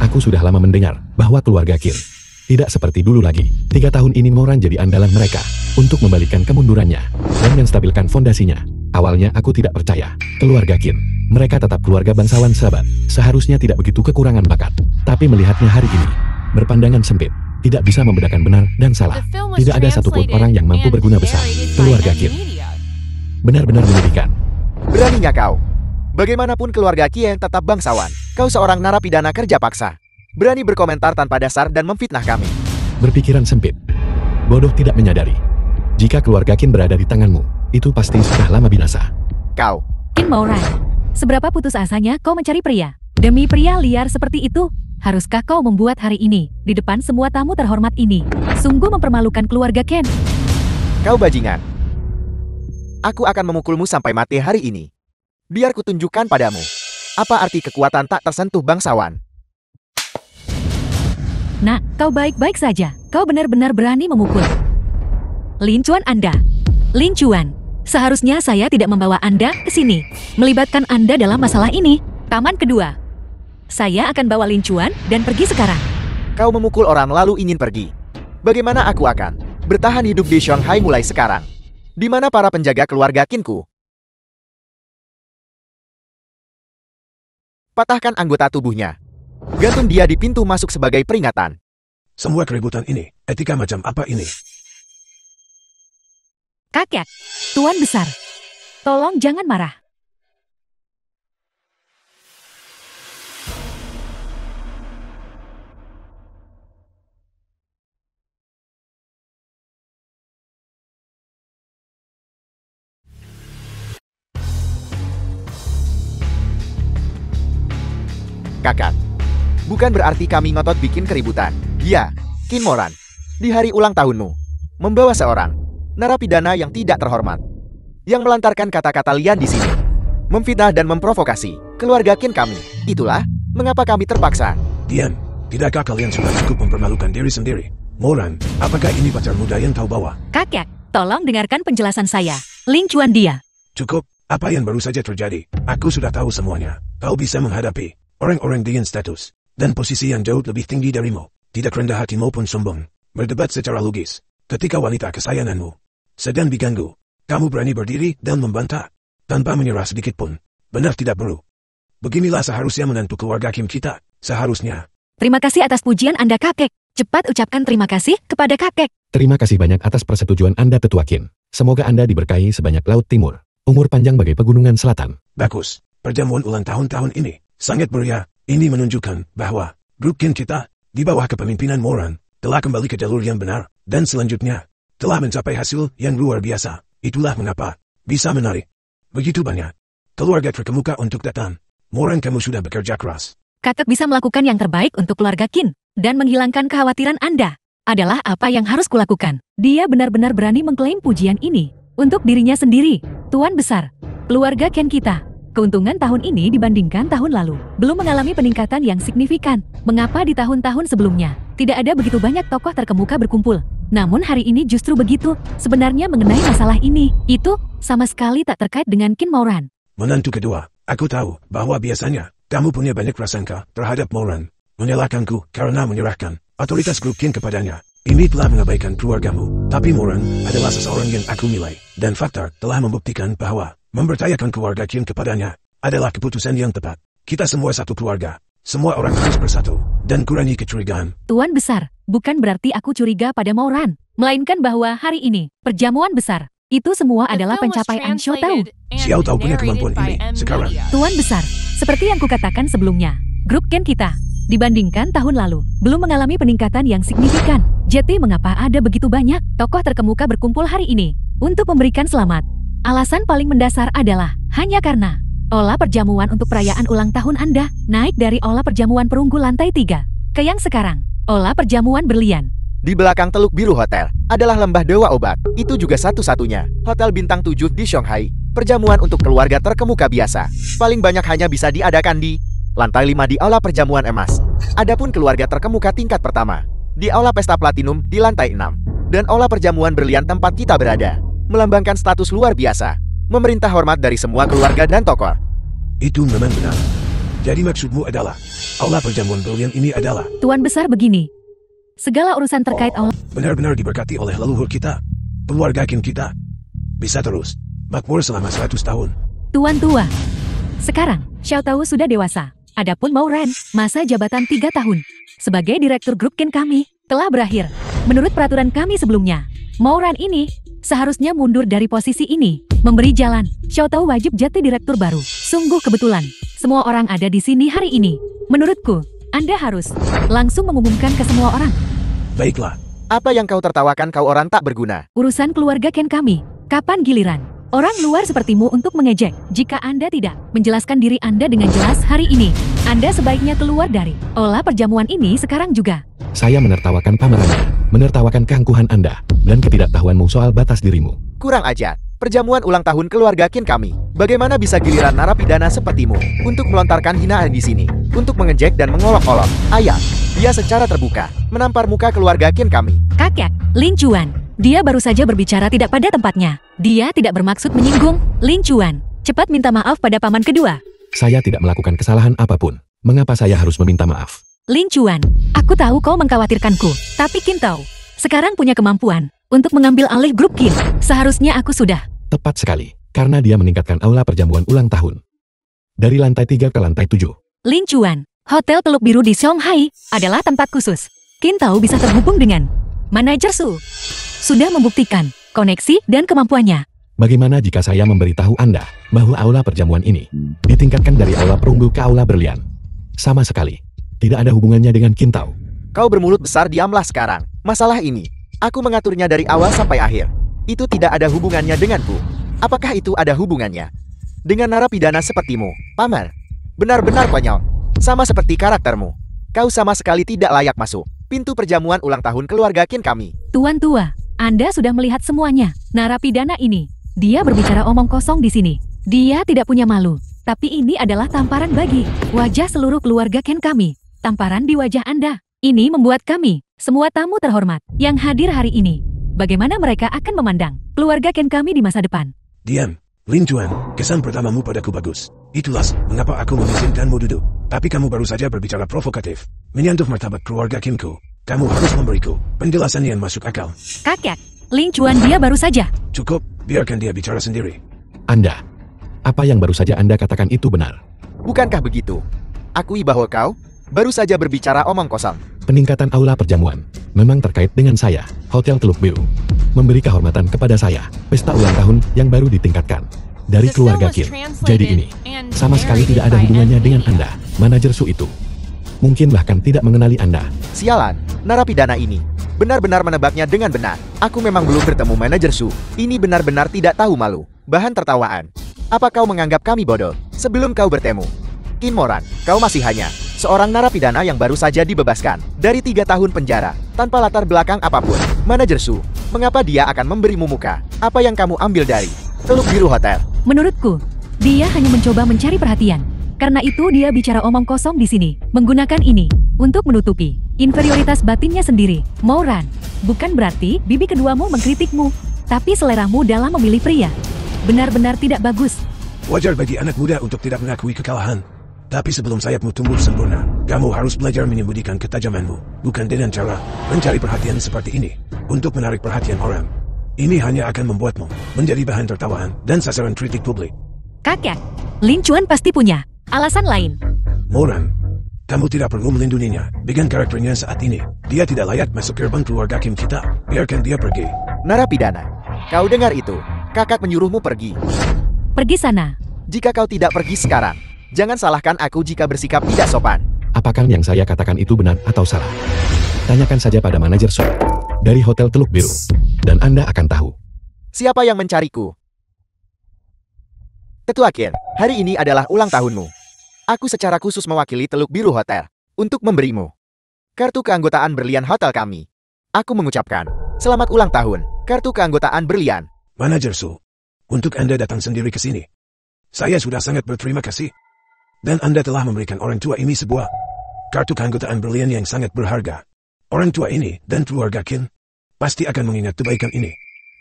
Aku sudah lama mendengar bahwa keluarga Qin tidak seperti dulu lagi. 3 tahun ini Moran jadi andalan mereka untuk membalikkan kemundurannya dan menstabilkan fondasinya. Awalnya aku tidak percaya. Keluarga Qin, mereka tetap keluarga bangsawan sahabat. Seharusnya tidak begitu kekurangan bakat. Tapi melihatnya hari ini, berpandangan sempit, tidak bisa membedakan benar dan salah. Tidak ada satupun orang yang mampu berguna besar. Keluarga Qin benar-benar menyedihkan. Beraninya kau? Bagaimanapun keluarga Qian tetap bangsawan. Kau seorang narapidana kerja paksa. Berani berkomentar tanpa dasar dan memfitnah kami. Berpikiran sempit. Bodoh tidak menyadari. Jika keluarga Qin berada di tanganmu, itu pasti sudah lama binasa. Kau. Qin Moran, seberapa putus asanya kau mencari pria? Demi pria liar seperti itu, haruskah kau membuat hari ini di depan semua tamu terhormat ini? Sungguh mempermalukan keluarga Ken. Kau bajingan. Aku akan memukulmu sampai mati hari ini. Biar kutunjukkan padamu apa arti kekuatan tak tersentuh bangsawan. Nak, kau baik-baik saja. Kau benar-benar berani memukul. Lin Chuan Anda. Lin Chuan, seharusnya saya tidak membawa Anda ke sini. Melibatkan Anda dalam masalah ini. Taman kedua. Saya akan bawa Lin Chuan dan pergi sekarang. Kau memukul orang lalu ingin pergi. Bagaimana aku akan bertahan hidup di Shanghai mulai sekarang? Di mana para penjaga keluarga Qinku? Patahkan anggota tubuhnya. Gantung dia di pintu masuk sebagai peringatan. Semua keributan ini, etika macam apa ini? Kakek, Tuan Besar, tolong jangan marah. Kakak, bukan berarti kami ngotot bikin keributan. Ya, Qin Moran, di hari ulang tahunmu, membawa seorang narapidana yang tidak terhormat, yang melantarkan kata-kata liar di sini, memfitnah dan memprovokasi keluarga Qin kami. Itulah mengapa kami terpaksa. Diam, tidakkah kalian sudah cukup mempermalukan diri sendiri? Moran, apakah ini pacar muda yang kau bawa? Kakek, tolong dengarkan penjelasan saya. Lin Chuan dia. Cukup, apa yang baru saja terjadi? Aku sudah tahu semuanya. Kau bisa menghadapi orang-orang dengan status dan posisi yang jauh lebih tinggi darimu. Tidak rendah hati maupun sombong. Berdebat secara logis. Ketika wanita kesayanganmu sedang diganggu, kamu berani berdiri dan membantah tanpa menyerah sedikit pun. Benar tidak, bro? Beginilah seharusnya menantu keluarga Kim kita. Seharusnya. Terima kasih atas pujian Anda, kakek. Cepat ucapkan terima kasih kepada kakek. Terima kasih banyak atas persetujuan Anda, Tetua Qin. Semoga Anda diberkahi sebanyak Laut Timur. Umur panjang bagai pegunungan selatan. Bagus. Perjamuan ulang tahun ini sangat meriah. Ini menunjukkan bahwa grup Qin kita di bawah kepemimpinan Moran telah kembali ke jalur yang benar dan selanjutnya telah mencapai hasil yang luar biasa. Itulah mengapa bisa menarik begitu banyak keluarga terkemuka untuk datang. Moran, kamu sudah bekerja keras. Kakek bisa melakukan yang terbaik untuk keluarga Qin dan menghilangkan kekhawatiran Anda. Adalah apa yang harus kulakukan. Dia benar-benar berani mengklaim pujian ini untuk dirinya sendiri. Tuan Besar, keluarga Qin kita, keuntungan tahun ini dibandingkan tahun lalu belum mengalami peningkatan yang signifikan. Mengapa di tahun-tahun sebelumnya tidak ada begitu banyak tokoh terkemuka berkumpul? Namun hari ini justru begitu. Sebenarnya mengenai masalah ini, itu sama sekali tak terkait dengan Qin Moran. Menantu kedua, aku tahu bahwa biasanya kamu punya banyak prasangka terhadap Moran. Menyalahkanku karena menyerahkan otoritas grup Qin kepadanya. Ini telah mengabaikan keluargamu. Tapi Moran adalah seseorang yang aku nilai. Dan fakta telah membuktikan bahwa Mempercayakan keluarga Kim kepadanya adalah keputusan yang tepat. Kita semua satu keluarga. Semua orang harus bersatu dan kurangi kecurigaan. Tuan Besar, bukan berarti aku curiga pada Mauran, melainkan bahwa hari ini, perjamuan besar, itu semua adalah pencapaian Xiao Tao. Xiao Tao punya kemampuan ini sekarang. Tuan Besar, seperti yang kukatakan sebelumnya, grup Ken kita, dibandingkan tahun lalu, belum mengalami peningkatan yang signifikan. Jadi mengapa ada begitu banyak tokoh terkemuka berkumpul hari ini untuk memberikan selamat? Alasan paling mendasar adalah hanya karena olah perjamuan untuk perayaan ulang tahun Anda naik dari olah perjamuan perunggu lantai 3 ke yang sekarang, olah perjamuan berlian. Di belakang Teluk Biru Hotel adalah Lembah Dewa Obat. Itu juga satu-satunya hotel bintang 7 di Shanghai. Perjamuan untuk keluarga terkemuka biasa. Paling banyak hanya bisa diadakan di lantai 5 di aula perjamuan emas. Adapun keluarga terkemuka tingkat pertama di aula pesta platinum di lantai 6. Dan aula perjamuan berlian tempat kita berada melambangkan status luar biasa. Memerintah hormat dari semua keluarga dan tokoh. Itu memang benar. Jadi maksudmu adalah aula perjamuan berlian ini adalah Tuan Besar begini. Segala urusan terkait aula benar-benar diberkati oleh leluhur kita. Keluarga Kim kita bisa terus makmur selama 100 tahun. Tuan Tua. Sekarang, Xiao Tao sudah dewasa. Adapun Mauran, masa jabatan 3 tahun sebagai direktur grup Ken kami telah berakhir. Menurut peraturan kami sebelumnya, Mauran ini seharusnya mundur dari posisi ini, memberi jalan. Xiao Tao wajib jadi direktur baru. Sungguh kebetulan, semua orang ada di sini hari ini. Menurutku, Anda harus langsung mengumumkan ke semua orang. Baiklah. Apa yang kau tertawakan, kau orang tak berguna? Urusan keluarga Ken kami, kapan giliran orang luar sepertimu untuk mengejek? Jika Anda tidak menjelaskan diri Anda dengan jelas hari ini, Anda sebaiknya keluar dari olah perjamuan ini sekarang juga. Saya menertawakan pamerannya, menertawakan keangkuhan Anda, dan ketidaktahuanmu soal batas dirimu. Kurang ajar. Perjamuan ulang tahun keluarga Kin kami. Bagaimana bisa giliran narapidana sepertimu untuk melontarkan hinaan di sini, untuk mengejek dan mengolok-olok? Ayah, dia secara terbuka menampar muka keluarga Kin kami. Kakek, Lin Chuan, dia baru saja berbicara tidak pada tempatnya. Dia tidak bermaksud menyinggung. Lin Chuan, cepat minta maaf pada paman kedua. Saya tidak melakukan kesalahan apapun. Mengapa saya harus meminta maaf? Lin Chuan, aku tahu kau mengkhawatirkanku, tapi Qin Tao sekarang punya kemampuan untuk mengambil alih grup Qin. Seharusnya aku sudah. Tepat sekali, karena dia meningkatkan aula perjamuan ulang tahun. Dari lantai 3 ke lantai 7. Lin Chuan, Hotel Teluk Biru di Shanghai adalah tempat khusus. Qin Tao bisa terhubung dengan manajer Su. Sudah membuktikan koneksi dan kemampuannya. Bagaimana jika saya memberitahu Anda bahwa aula perjamuan ini ditingkatkan dari aula perunggu ke aula berlian? Sama sekali. Tidak ada hubungannya dengan Qin Tao. Kau bermulut besar, diamlah sekarang. Masalah ini, aku mengaturnya dari awal sampai akhir. Itu tidak ada hubungannya denganku. Apakah itu ada hubungannya dengan narapidana sepertimu, Paman? Benar-benar konyol. Sama seperti karaktermu. Kau sama sekali tidak layak masuk pintu perjamuan ulang tahun keluarga Qin kami. Tuan Tua, Anda sudah melihat semuanya. Narapidana ini, dia berbicara omong kosong di sini. Dia tidak punya malu. Tapi ini adalah tamparan bagi wajah seluruh keluarga Ken kami. Tamparan di wajah Anda. Ini membuat kami, semua tamu terhormat yang hadir hari ini, bagaimana mereka akan memandang keluarga Ken kami di masa depan. Diam, Lin Chuan, kesan pertamamu padaku bagus. Itulah mengapa aku mengizinkanmu duduk. Tapi kamu baru saja berbicara provokatif. Menyentuh martabat keluarga Kimku. Kamu harus memberiku penjelasan yang masuk akal. Kakek, Lin Chuan dia baru saja. Cukup, biarkan dia bicara sendiri. Anda, apa yang baru saja Anda katakan itu benar? Bukankah begitu? Akui bahwa kau baru saja berbicara omong kosong. Peningkatan aula perjamuan memang terkait dengan saya, Hotel Teluk Biru. Memberi kehormatan kepada saya, pesta ulang tahun yang baru ditingkatkan. Dari keluarga Qin. Jadi ini, sama sekali tidak ada hubungannya dengan Anda, manajer Su itu. Mungkin bahkan tidak mengenali Anda. Sialan, narapidana ini benar-benar menebaknya dengan benar. Aku memang belum bertemu manajer Su. Ini benar-benar tidak tahu malu. Bahan tertawaan. Apa kau menganggap kami bodoh sebelum kau bertemu? Qin Moran, kau masih hanya seorang narapidana yang baru saja dibebaskan dari 3 tahun penjara tanpa latar belakang apapun. Manajer Su, mengapa dia akan memberimu muka? Apa yang kamu ambil dari Teluk Biru Hotel? Menurutku, dia hanya mencoba mencari perhatian. Karena itu dia bicara omong kosong di sini, menggunakan ini untuk menutupi inferioritas batinnya sendiri. Mauran, bukan berarti bibi keduamu mengkritikmu, tapi seleramu dalam memilih pria benar-benar tidak bagus. Wajar bagi anak muda untuk tidak mengakui kekalahan. Tapi sebelum sayapmu tumbuh sempurna, kamu harus belajar menyembunyikan ketajamanmu, bukan dengan cara mencari perhatian seperti ini untuk menarik perhatian orang. Ini hanya akan membuatmu menjadi bahan tertawaan dan sasaran kritik publik. Kakek, Lin Chuan pasti punya alasan lain. Moran, kamu tidak perlu melindunginya. Dengan karakternya saat ini, dia tidak layak masuk gerbang keluarga Kim kita. Biarkan dia pergi. Narapidana, kau dengar itu? Kakak menyuruhmu pergi. Pergi sana. Jika kau tidak pergi sekarang, jangan salahkan aku jika bersikap tidak sopan. Apakah yang saya katakan itu benar atau salah? Tanyakan saja pada manajer Su dari Hotel Teluk Biru, dan Anda akan tahu. Siapa yang mencariku? Ketua Ken, hari ini adalah ulang tahunmu. Aku secara khusus mewakili Teluk Biru Hotel untuk memberimu kartu keanggotaan berlian hotel kami. Aku mengucapkan, selamat ulang tahun, kartu keanggotaan berlian. Manajer Su, untuk Anda datang sendiri ke sini. Saya sudah sangat berterima kasih. Dan Anda telah memberikan orang tua ini sebuah kartu keanggotaan berlian yang sangat berharga. Orang tua ini dan keluarga Kin pasti akan mengingat kebaikan ini.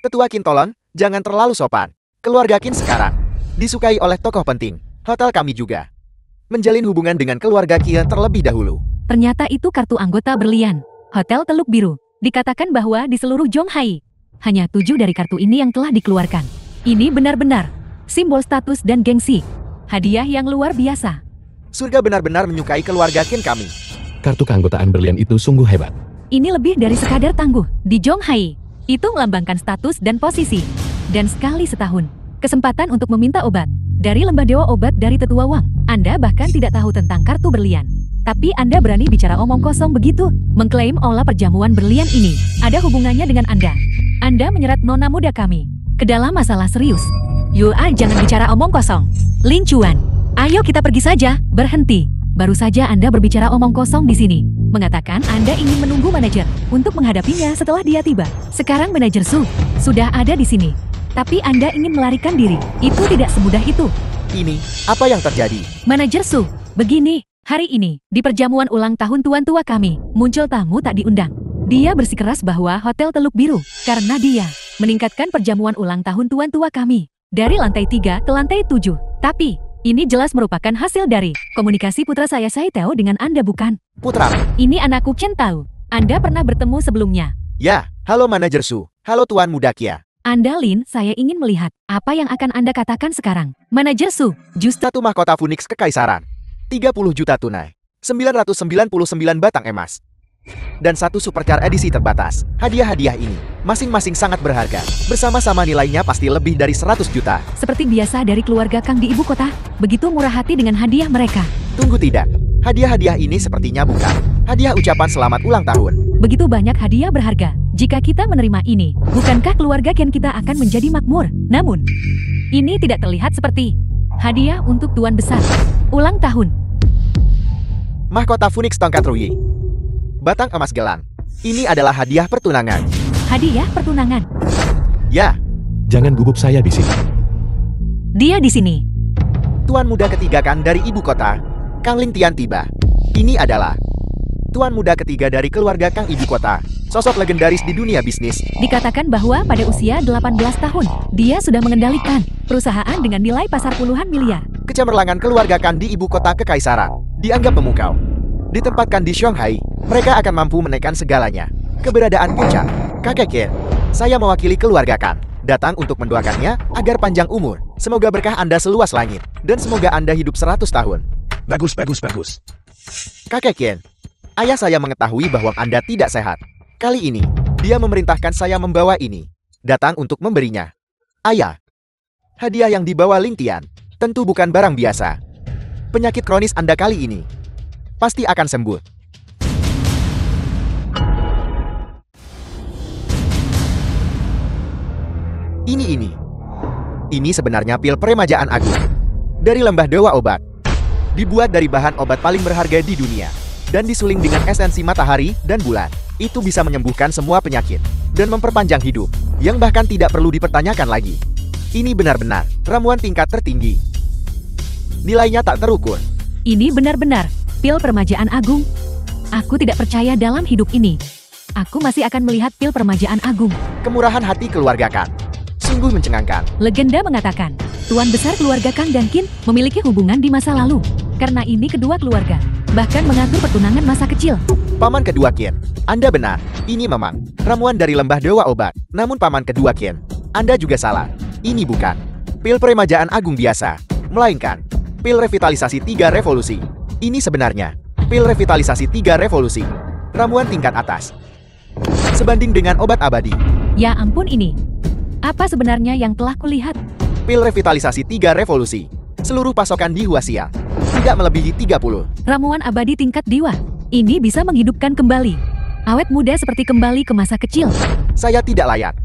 Ketua Kin tolong, jangan terlalu sopan. Keluarga Kin sekarang disukai oleh tokoh penting. Hotel kami juga menjalin hubungan dengan keluarga Kin terlebih dahulu. Ternyata itu kartu anggota berlian. Hotel Teluk Biru. Dikatakan bahwa di seluruh Zhonghai, hanya 7 dari kartu ini yang telah dikeluarkan. Ini benar-benar simbol status dan gengsi. Hadiah yang luar biasa. Surga benar-benar menyukai keluarga Kin kami. Kartu keanggotaan berlian itu sungguh hebat. Ini lebih dari sekadar tangguh. Di Zhonghai, itu melambangkan status dan posisi. Dan sekali setahun, kesempatan untuk meminta obat dari Lembah Dewa Obat dari Tetua Wang. Anda bahkan tidak tahu tentang kartu berlian. Tapi Anda berani bicara omong kosong begitu, mengklaim olah perjamuan berlian ini ada hubungannya dengan Anda. Anda menyerat nona muda kami ke dalam masalah serius. Jangan bicara omong kosong. Lin Chuan, ayo kita pergi saja. Berhenti. Baru saja Anda berbicara omong kosong di sini. Mengatakan Anda ingin menunggu manajer untuk menghadapinya setelah dia tiba. Sekarang manajer Su sudah ada di sini. Tapi Anda ingin melarikan diri. Itu tidak semudah itu. Ini, apa yang terjadi? Manajer Su, begini. Hari ini, di perjamuan ulang tahun tuan tua kami, muncul tamu tak diundang. Dia bersikeras bahwa Hotel Teluk Biru, karena dia meningkatkan perjamuan ulang tahun tuan tua kami dari lantai 3 ke lantai 7. Tapi, ini jelas merupakan hasil dari komunikasi putra saya Saiteo dengan Anda, bukan? Putra. Ini anakku Chen Tao. Anda pernah bertemu sebelumnya. Ya, halo manajer Su. Halo Tuan Muda Kia. Anda Lin, saya ingin melihat apa yang akan Anda katakan sekarang. Manajer Su, justru Satu mahkota Phoenix Kekaisaran. 30 juta tunai. 999 batang emas. Dan satu supercar edisi terbatas. Hadiah-hadiah ini masing-masing sangat berharga. Bersama-sama nilainya pasti lebih dari 100 juta. seperti biasa dari keluarga Kang di ibu kota, begitu murah hati dengan hadiah mereka. Tunggu tidak. Hadiah-hadiah ini sepertinya bukan hadiah ucapan selamat ulang tahun. Begitu banyak hadiah berharga. Jika kita menerima ini, bukankah keluarga Ken kita akan menjadi makmur? Namun, ini tidak terlihat seperti hadiah untuk tuan besar ulang tahun. Mahkota Phoenix Tongkat Ruyi. Batang emas gelang. Ini adalah hadiah pertunangan. Hadiah pertunangan. Ya, Jangan gugup saya di sini. Dia di sini. Tuan muda ketiga Kang dari ibu kota, Kang Ling Tian tiba. Ini adalah tuan muda ketiga dari keluarga Kang ibu kota, sosok legendaris di dunia bisnis. Dikatakan bahwa pada usia 18 tahun, dia sudah mengendalikan perusahaan dengan nilai pasar puluhan miliar. Kecemerlangan keluarga Kang di ibu kota Kekaisaran dianggap memukau. Ditempatkan di Shanghai, mereka akan mampu menaikkan segalanya. Keberadaan puncak, kakek Ken. Saya mewakili keluarga Kang, datang untuk mendoakannya agar panjang umur. Semoga berkah Anda seluas langit, dan semoga Anda hidup 100 tahun. Bagus, bagus, bagus. Kakek Ken, ayah saya mengetahui bahwa Anda tidak sehat. Kali ini, dia memerintahkan saya membawa ini. Datang untuk memberinya. Ayah, hadiah yang dibawa Ling Tian tentu bukan barang biasa. Penyakit kronis Anda kali ini pasti akan sembuh. Ini sebenarnya pil peremajaan agung dari Lembah Dewa Obat. Dibuat dari bahan obat paling berharga di dunia dan disuling dengan esensi matahari dan bulan. Itu bisa menyembuhkan semua penyakit dan memperpanjang hidup yang bahkan tidak perlu dipertanyakan lagi. Ini benar-benar ramuan tingkat tertinggi. Nilainya tak terukur. Ini benar-benar pil permajaan agung. Aku tidak percaya dalam hidup ini. Aku masih akan melihat pil permajaan agung. Kemurahan hati keluarga Kang sungguh mencengangkan. Legenda mengatakan, tuan besar keluarga Kang dan Kin memiliki hubungan di masa lalu. Karena ini kedua keluarga bahkan mengatur pertunangan masa kecil. Paman kedua Kin, Anda benar. Ini memang ramuan dari Lembah Dewa Obat. Namun paman kedua Kin, Anda juga salah. Ini bukan pil peremajaan agung biasa. melainkan pil revitalisasi 3 revolusi. Ini sebenarnya pil revitalisasi 3 revolusi, ramuan tingkat atas. Sebanding dengan obat abadi. Ya ampun ini. Apa sebenarnya yang telah kulihat? Pil revitalisasi 3 revolusi. Seluruh pasokan di Huaxia tidak melebihi 30. Ramuan abadi tingkat dewa. Ini bisa menghidupkan kembali. Awet muda seperti kembali ke masa kecil. Saya tidak layak.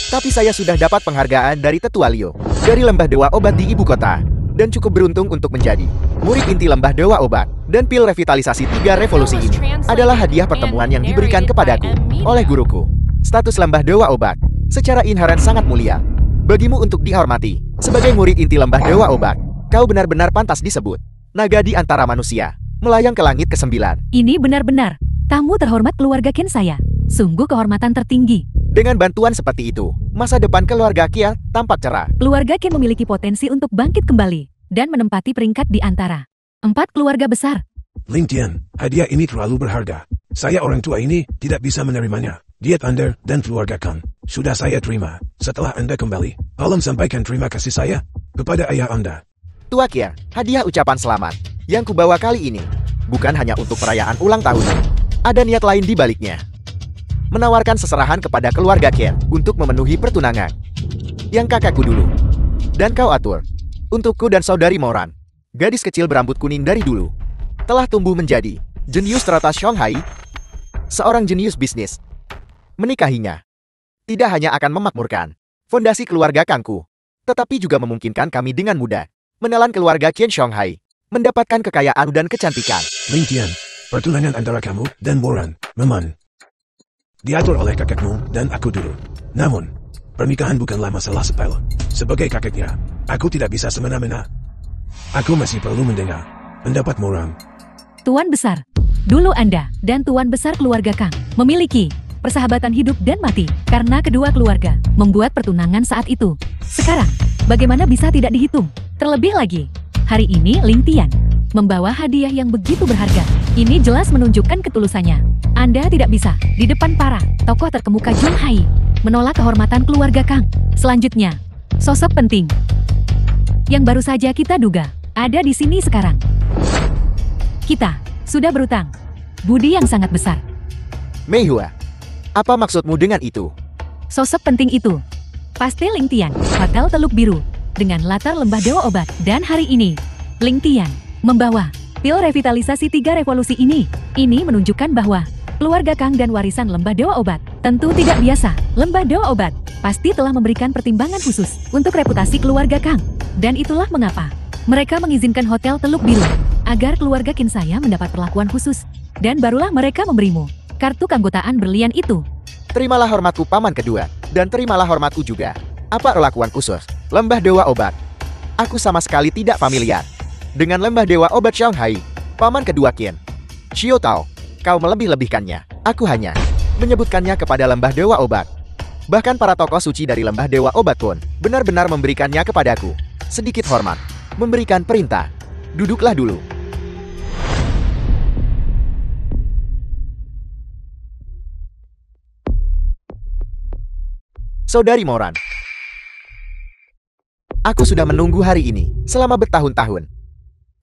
Tapi saya sudah dapat penghargaan dari Tetua Liu, dari Lembah Dewa Obat di ibu kota, dan cukup beruntung untuk menjadi murid inti Lembah Dewa Obat. Dan pil revitalisasi 3 revolusi ini adalah hadiah pertemuan yang diberikan kepadaku oleh guruku. Status Lembah Dewa Obat secara inheren sangat mulia. Bagimu untuk dihormati sebagai murid inti Lembah Dewa Obat. Kau benar-benar pantas disebut naga di antara manusia, melayang ke langit ke-9. Ini benar-benar tamu terhormat keluarga Qin saya. Sungguh kehormatan tertinggi. Dengan bantuan seperti itu, masa depan keluarga Qin tampak cerah. Keluarga Qin memiliki potensi untuk bangkit kembali dan menempati peringkat di antara 4 keluarga besar. Ling Tian, hadiah ini terlalu berharga. Saya orang tua ini tidak bisa menerimanya. Diet Anda dan keluarga Kang sudah saya terima. Setelah Anda kembali, tolong sampaikan terima kasih saya kepada ayah Anda. Tua Qin, hadiah ucapan selamat yang kubawa kali ini bukan hanya untuk perayaan ulang tahun. Ada niat lain di baliknya. Menawarkan seserahan kepada keluarga Qin untuk memenuhi pertunangan yang kakakku dulu dan kau atur untukku dan saudari Moran. Gadis kecil berambut kuning dari dulu telah tumbuh menjadi jenius teratas Shanghai, seorang jenius bisnis. Menikahinya tidak hanya akan memakmurkan fondasi keluarga Kangku, tetapi juga memungkinkan kami dengan mudah menelan keluarga Qin Shanghai mendapatkan kekayaan dan kecantikan. Ling Tian, pertunangan antara kamu dan Moran memang diatur oleh kakekmu dan aku dulu. Namun, pernikahan bukanlah masalah sepele. Sebagai kakeknya, aku tidak bisa semena-mena. Aku masih perlu mendengar pendapat Moran. Tuan Besar, dulu Anda dan Tuan Besar keluarga Kang memiliki persahabatan hidup dan mati karena kedua keluarga membuat pertunangan saat itu. Sekarang, bagaimana bisa tidak dihitung? Terlebih lagi, hari ini Ling Tian membawa hadiah yang begitu berharga. Ini jelas menunjukkan ketulusannya. Anda tidak bisa di depan para tokoh terkemuka Shanghai menolak kehormatan keluarga Kang. Selanjutnya, sosok penting yang baru saja kita duga ada di sini sekarang. Kita sudah berutang budi yang sangat besar. Mei Hua, apa maksudmu dengan itu? Sosok penting itu pasti Ling Tian, Hotel Teluk Biru dengan latar Lembah Dewa Obat. Dan hari ini, Ling Tian membawa pil revitalisasi 3 revolusi ini. Ini menunjukkan bahwa keluarga Kang dan warisan Lembah Dewa Obat tentu tidak biasa. Lembah Dewa Obat pasti telah memberikan pertimbangan khusus untuk reputasi keluarga Kang. Dan itulah mengapa mereka mengizinkan Hotel Teluk Biru agar keluarga Qin saya mendapat perlakuan khusus. Dan barulah mereka memberimu kartu keanggotaan berlian itu. Terimalah hormatku paman kedua, dan terimalah hormatku juga. Apa perlakuan khusus Lembah Dewa Obat? Aku sama sekali tidak familiar dengan Lembah Dewa Obat Shanghai. Paman kedua Qin, Xiao Tao, kau melebih-lebihkannya. Aku hanya menyebutkannya kepada Lembah Dewa Obat. Bahkan para tokoh suci dari Lembah Dewa Obat pun benar-benar memberikannya kepadaku. Sedikit hormat, memberikan perintah. Duduklah dulu. Saudari Moran, aku sudah menunggu hari ini selama bertahun-tahun.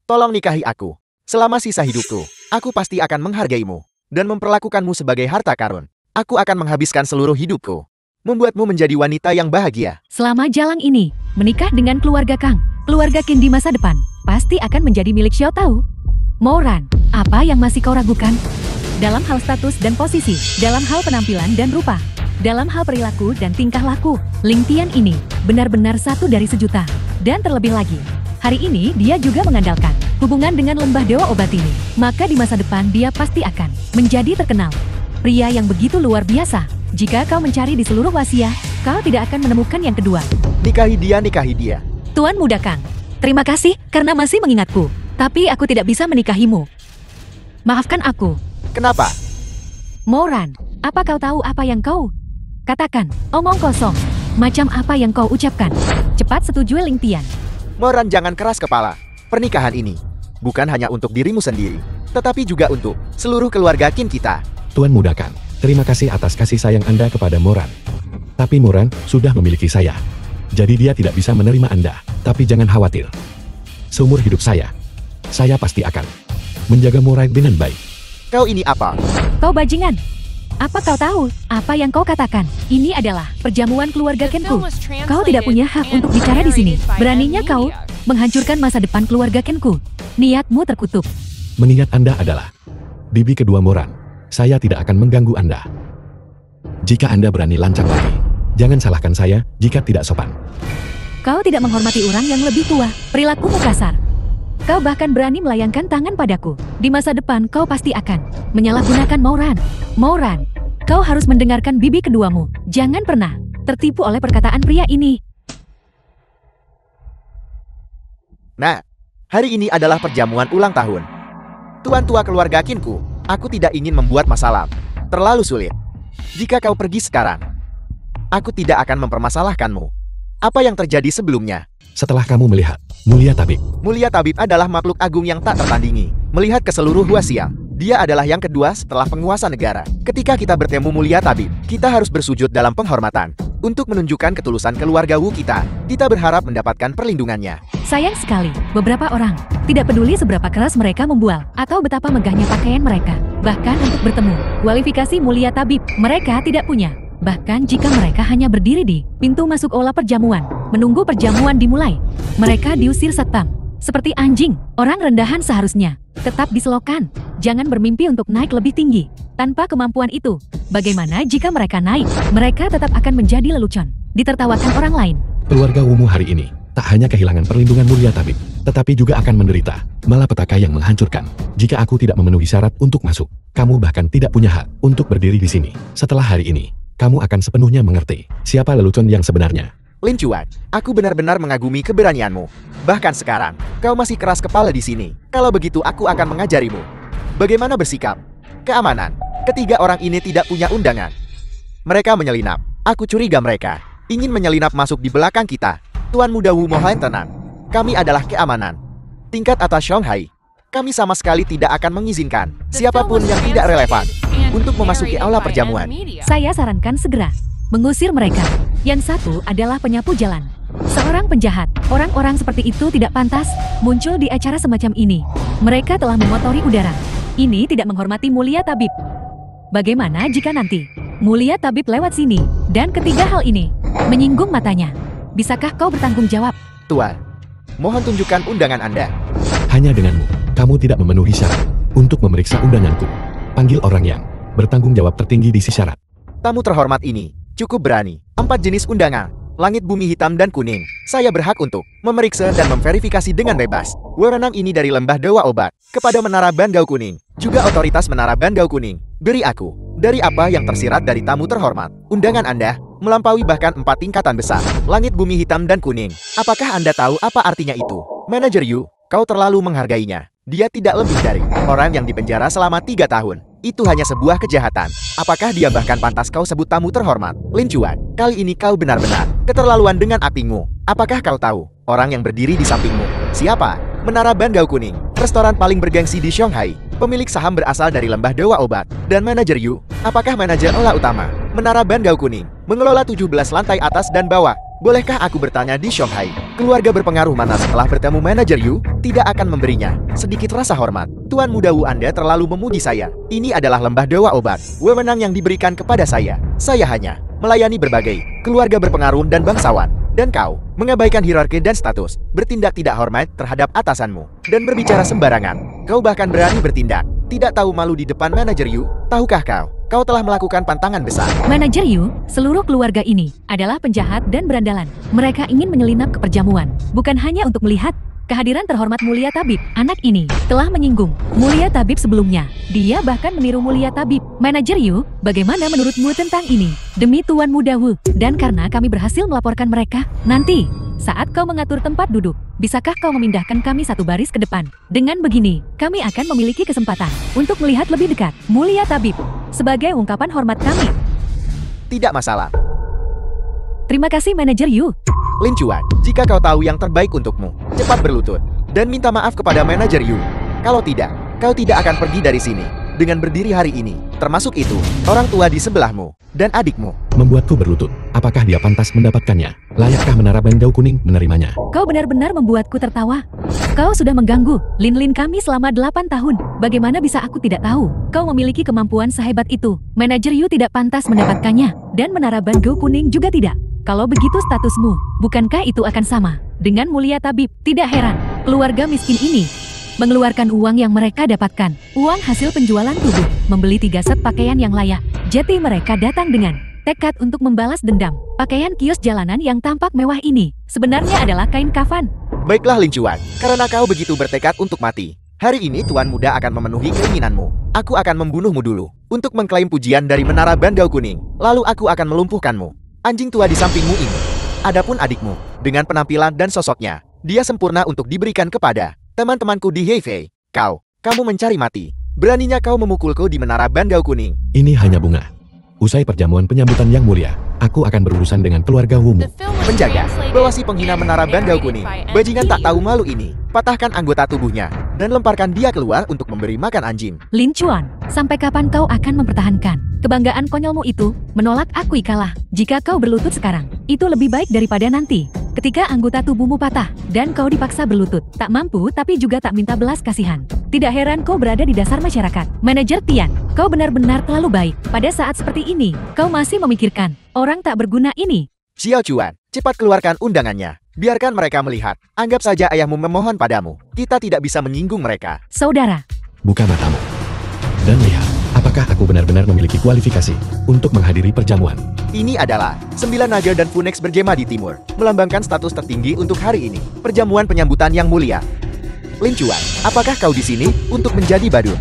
Tolong nikahi aku. Selama sisa hidupku, aku pasti akan menghargaimu dan memperlakukanmu sebagai harta karun. Aku akan menghabiskan seluruh hidupku membuatmu menjadi wanita yang bahagia. Selama jalan ini, menikah dengan keluarga Kang, keluarga Qin di masa depan pasti akan menjadi milik Xiao Tao. Moran, apa yang masih kau ragukan? Dalam hal status dan posisi, dalam hal penampilan dan rupa, dalam hal perilaku dan tingkah laku, Ling Tian ini benar-benar satu dari sejuta. Dan terlebih lagi, hari ini dia juga mengandalkan hubungan dengan Lembah Dewa Obat ini. Maka di masa depan dia pasti akan menjadi terkenal. Pria yang begitu luar biasa. Jika kau mencari di seluruh Huaxia, kau tidak akan menemukan yang kedua. Nikahi dia, nikahi dia. Tuan Muda Kang, terima kasih karena masih mengingatku. Tapi aku tidak bisa menikahimu. Maafkan aku. Kenapa? Moran, apa kau tahu apa yang kau katakan? Omong kosong. Macam apa yang kau ucapkan? Cepat setujui Ling Tian. Moran, jangan keras kepala. Pernikahan ini bukan hanya untuk dirimu sendiri, tetapi juga untuk seluruh keluarga Qin kita. Tuan Muda Kang, terima kasih atas kasih sayang Anda kepada Moran. Tapi Moran sudah memiliki saya. Jadi dia tidak bisa menerima Anda. Tapi jangan khawatir. Seumur hidup saya pasti akan menjaga Morai dengan baik. Kau ini apa? Kau bajingan. Apa kau tahu apa yang kau katakan? Ini adalah perjamuan keluarga Kenku. Kau tidak punya hak untuk bicara di sini. Beraninya kau menghancurkan masa depan keluarga Kenku. Niatmu terkutuk. Mengingat Anda adalah bibi kedua Moran, saya tidak akan mengganggu Anda. Jika Anda berani lancang lagi, jangan salahkan saya jika tidak sopan. Kau tidak menghormati orang yang lebih tua. Perilakumu kasar. Kau bahkan berani melayangkan tangan padaku. Di masa depan kau pasti akan menyalahgunakan Moran. Moran, kau harus mendengarkan bibi keduamu. Jangan pernah tertipu oleh perkataan pria ini. Nah, hari ini adalah perjamuan ulang tahun. Tuan tua keluarga Kinku, aku tidak ingin membuat masalah. Terlalu sulit. Jika kau pergi sekarang, aku tidak akan mempermasalahkanmu. Apa yang terjadi sebelumnya? Setelah kamu melihat Mulia Tabib, Mulia Tabib adalah makhluk agung yang tak tertandingi. Melihat ke seluruh Huasiang, dia adalah yang kedua setelah penguasa negara. Ketika kita bertemu Mulia Tabib, kita harus bersujud dalam penghormatan. Untuk menunjukkan ketulusan keluarga Wu kita berharap mendapatkan perlindungannya. Sayang sekali, beberapa orang tidak peduli seberapa keras mereka membual atau betapa megahnya pakaian mereka. Bahkan untuk bertemu kualifikasi Mulia Tabib, mereka tidak punya. Bahkan jika mereka hanya berdiri di pintu masuk aula perjamuan, menunggu perjamuan dimulai, mereka diusir satpam. Seperti anjing, orang rendahan seharusnya tetap diselokan. Jangan bermimpi untuk naik lebih tinggi. Tanpa kemampuan itu, bagaimana jika mereka naik? Mereka tetap akan menjadi lelucon, ditertawakan orang lain. keluarga Wumu hari ini tak hanya kehilangan perlindungan Mulia Tabib, tetapi juga akan menderita malapetaka yang menghancurkan. Jika aku tidak memenuhi syarat untuk masuk, kamu bahkan tidak punya hak untuk berdiri di sini. Setelah hari ini, kamu akan sepenuhnya mengerti siapa lelucon yang sebenarnya. Lin Chuan, aku benar-benar mengagumi keberanianmu. Bahkan sekarang, kau masih keras kepala di sini. Kalau begitu aku akan mengajarimu bagaimana bersikap. Keamanan. Ketiga orang ini tidak punya undangan. Mereka menyelinap. Aku curiga mereka ingin menyelinap masuk di belakang kita. Tuan Muda Wu mohon tenang. Kami adalah keamanan tingkat atas Shanghai. Kami sama sekali tidak akan mengizinkan siapapun yang tidak relevan untuk memasuki aula perjamuan. Saya sarankan segera mengusir mereka. Yang satu adalah penyapu jalan. Seorang penjahat. Orang-orang seperti itu tidak pantas muncul di acara semacam ini. Mereka telah mengotori udara. Ini tidak menghormati Mulia Tabib. Bagaimana jika nanti Mulia Tabib lewat sini dan ketiga hal ini menyinggung matanya? Bisakah kau bertanggung jawab? Tuan, mohon tunjukkan undangan Anda. Hanya denganmu, kamu tidak memenuhi syarat untuk memeriksa undanganku. Panggil orang yang bertanggung jawab tertinggi di si syarat. Tamu terhormat ini cukup berani. 4 jenis undangan. Langit, bumi hitam, dan kuning. Saya berhak untuk memeriksa dan memverifikasi dengan bebas. Wewenang ini dari Lembah Dewa Obat kepada Menara Bandau Kuning, juga otoritas Menara Bandau Kuning. Beri aku dari apa yang tersirat dari tamu terhormat. Undangan Anda melampaui bahkan 4 tingkatan besar. Langit, bumi hitam, dan kuning. Apakah Anda tahu apa artinya itu? Manajer Yu, kau terlalu menghargainya. Dia tidak lebih dari orang yang dipenjara selama 3 tahun. Itu hanya sebuah kejahatan. Apakah dia bahkan pantas kau sebut tamu terhormat? Lin Chuan, kali ini kau benar-benar keterlaluan dengan aktingmu. Apakah kau tahu orang yang berdiri di sampingmu? Siapa? Menara Bandau Kuning, restoran paling bergengsi di Shanghai. Pemilik saham berasal dari Lembah Dewa Obat. Dan manajer Yu, apakah manajer olah utama Menara Bandau Kuning mengelola 17 lantai atas dan bawah? Bolehkah aku bertanya di Shanghai, keluarga berpengaruh mana setelah bertemu manajer Yu tidak akan memberinya sedikit rasa hormat? Tuan Muda Wu, Anda terlalu memuji saya. Ini adalah Lembah Dewa Obat, wewenang yang diberikan kepada saya. Saya hanya melayani berbagai keluarga berpengaruh dan bangsawan. Dan kau mengabaikan hierarki dan status, bertindak tidak hormat terhadap atasanmu, dan berbicara sembarangan. Kau bahkan berani bertindak tidak tahu malu di depan manajer Yu. Tahukah kau telah melakukan pantangan besar. Manajer Yu, seluruh keluarga ini adalah penjahat dan berandalan. Mereka ingin menyelinap ke perjamuan, bukan hanya untuk melihat kehadiran terhormat Mulia Tabib. Anak ini telah menyinggung Mulia Tabib sebelumnya. Dia bahkan meniru Mulia Tabib. Manajer Yu, bagaimana menurutmu tentang ini? Demi Tuan Muda Wu, dan karena kami berhasil melaporkan mereka, nanti saat kau mengatur tempat duduk, bisakah kau memindahkan kami satu baris ke depan? Dengan begini, kami akan memiliki kesempatan untuk melihat lebih dekat Mulia Tabib sebagai ungkapan hormat kami. Tidak masalah. Terima kasih Manajer Yu. Lin Chuan, jika kau tahu yang terbaik untukmu, cepat berlutut dan minta maaf kepada manajer Yu. Kalau tidak, kau tidak akan pergi dari sini. dengan berdiri hari ini, termasuk itu, orang tua di sebelahmu, dan adikmu. Membuatku berlutut. Apakah dia pantas mendapatkannya? Layakkah Menara Bangau Kuning menerimanya? Kau benar-benar membuatku tertawa. Kau sudah mengganggu Lin kami selama 8 tahun. Bagaimana bisa aku tidak tahu? Kau memiliki kemampuan sehebat itu. Manajer Yu tidak pantas mendapatkannya. Dan Menara Bangau Kuning juga tidak. Kalau begitu statusmu, bukankah itu akan sama dengan mulia tabib? Tidak heran, keluarga miskin ini mengeluarkan uang yang mereka dapatkan. Uang hasil penjualan tubuh, membeli 3 set pakaian yang layak. Jadi mereka datang dengan tekad untuk membalas dendam. Pakaian kios jalanan yang tampak mewah ini sebenarnya adalah kain kafan. Baiklah Lin Chuan, karena kau begitu bertekad untuk mati. Hari ini Tuan Muda akan memenuhi keinginanmu. Aku akan membunuhmu dulu, untuk mengklaim pujian dari Menara Bangau Kuning. Lalu aku akan melumpuhkanmu. Anjing tua di sampingmu ini. Adapun adikmu, dengan penampilan dan sosoknya, dia sempurna untuk diberikan kepada teman-temanku di Hefei. Kamu mencari mati. Beraninya kau memukulku di Menara Bangau Kuning. Ini hanya bunga. Usai perjamuan penyambutan yang mulia, aku akan berurusan dengan keluarga Wumu. Penjaga, bawa si penghina Menara Bangau Kuning. Bajingan tak tahu malu ini. Patahkan anggota tubuhnya, dan lemparkan dia keluar untuk memberi makan anjing. Lin Chuan, sampai kapan kau akan mempertahankan kebanggaan konyolmu itu? Menolak akui kalah. Jika kau berlutut sekarang, itu lebih baik daripada nanti ketika anggota tubuhmu patah, dan kau dipaksa berlutut. Tak mampu tapi juga tak minta belas kasihan. Tidak heran kau berada di dasar masyarakat. Manajer Tian, kau benar-benar terlalu baik. Pada saat seperti ini, kau masih memikirkan orang tak berguna ini. Xiao Chuan, cepat keluarkan undangannya. Biarkan mereka melihat. Anggap saja ayahmu memohon padamu. Kita tidak bisa menyinggung mereka. Saudara, Buka matamu dan lihat, apakah aku benar-benar memiliki kualifikasi untuk menghadiri perjamuan. Ini adalah 9 naga dan Phoenix bergema di timur, melambangkan status tertinggi untuk hari ini. Perjamuan penyambutan yang mulia. Lin Chuan, apakah kau di sini untuk menjadi badut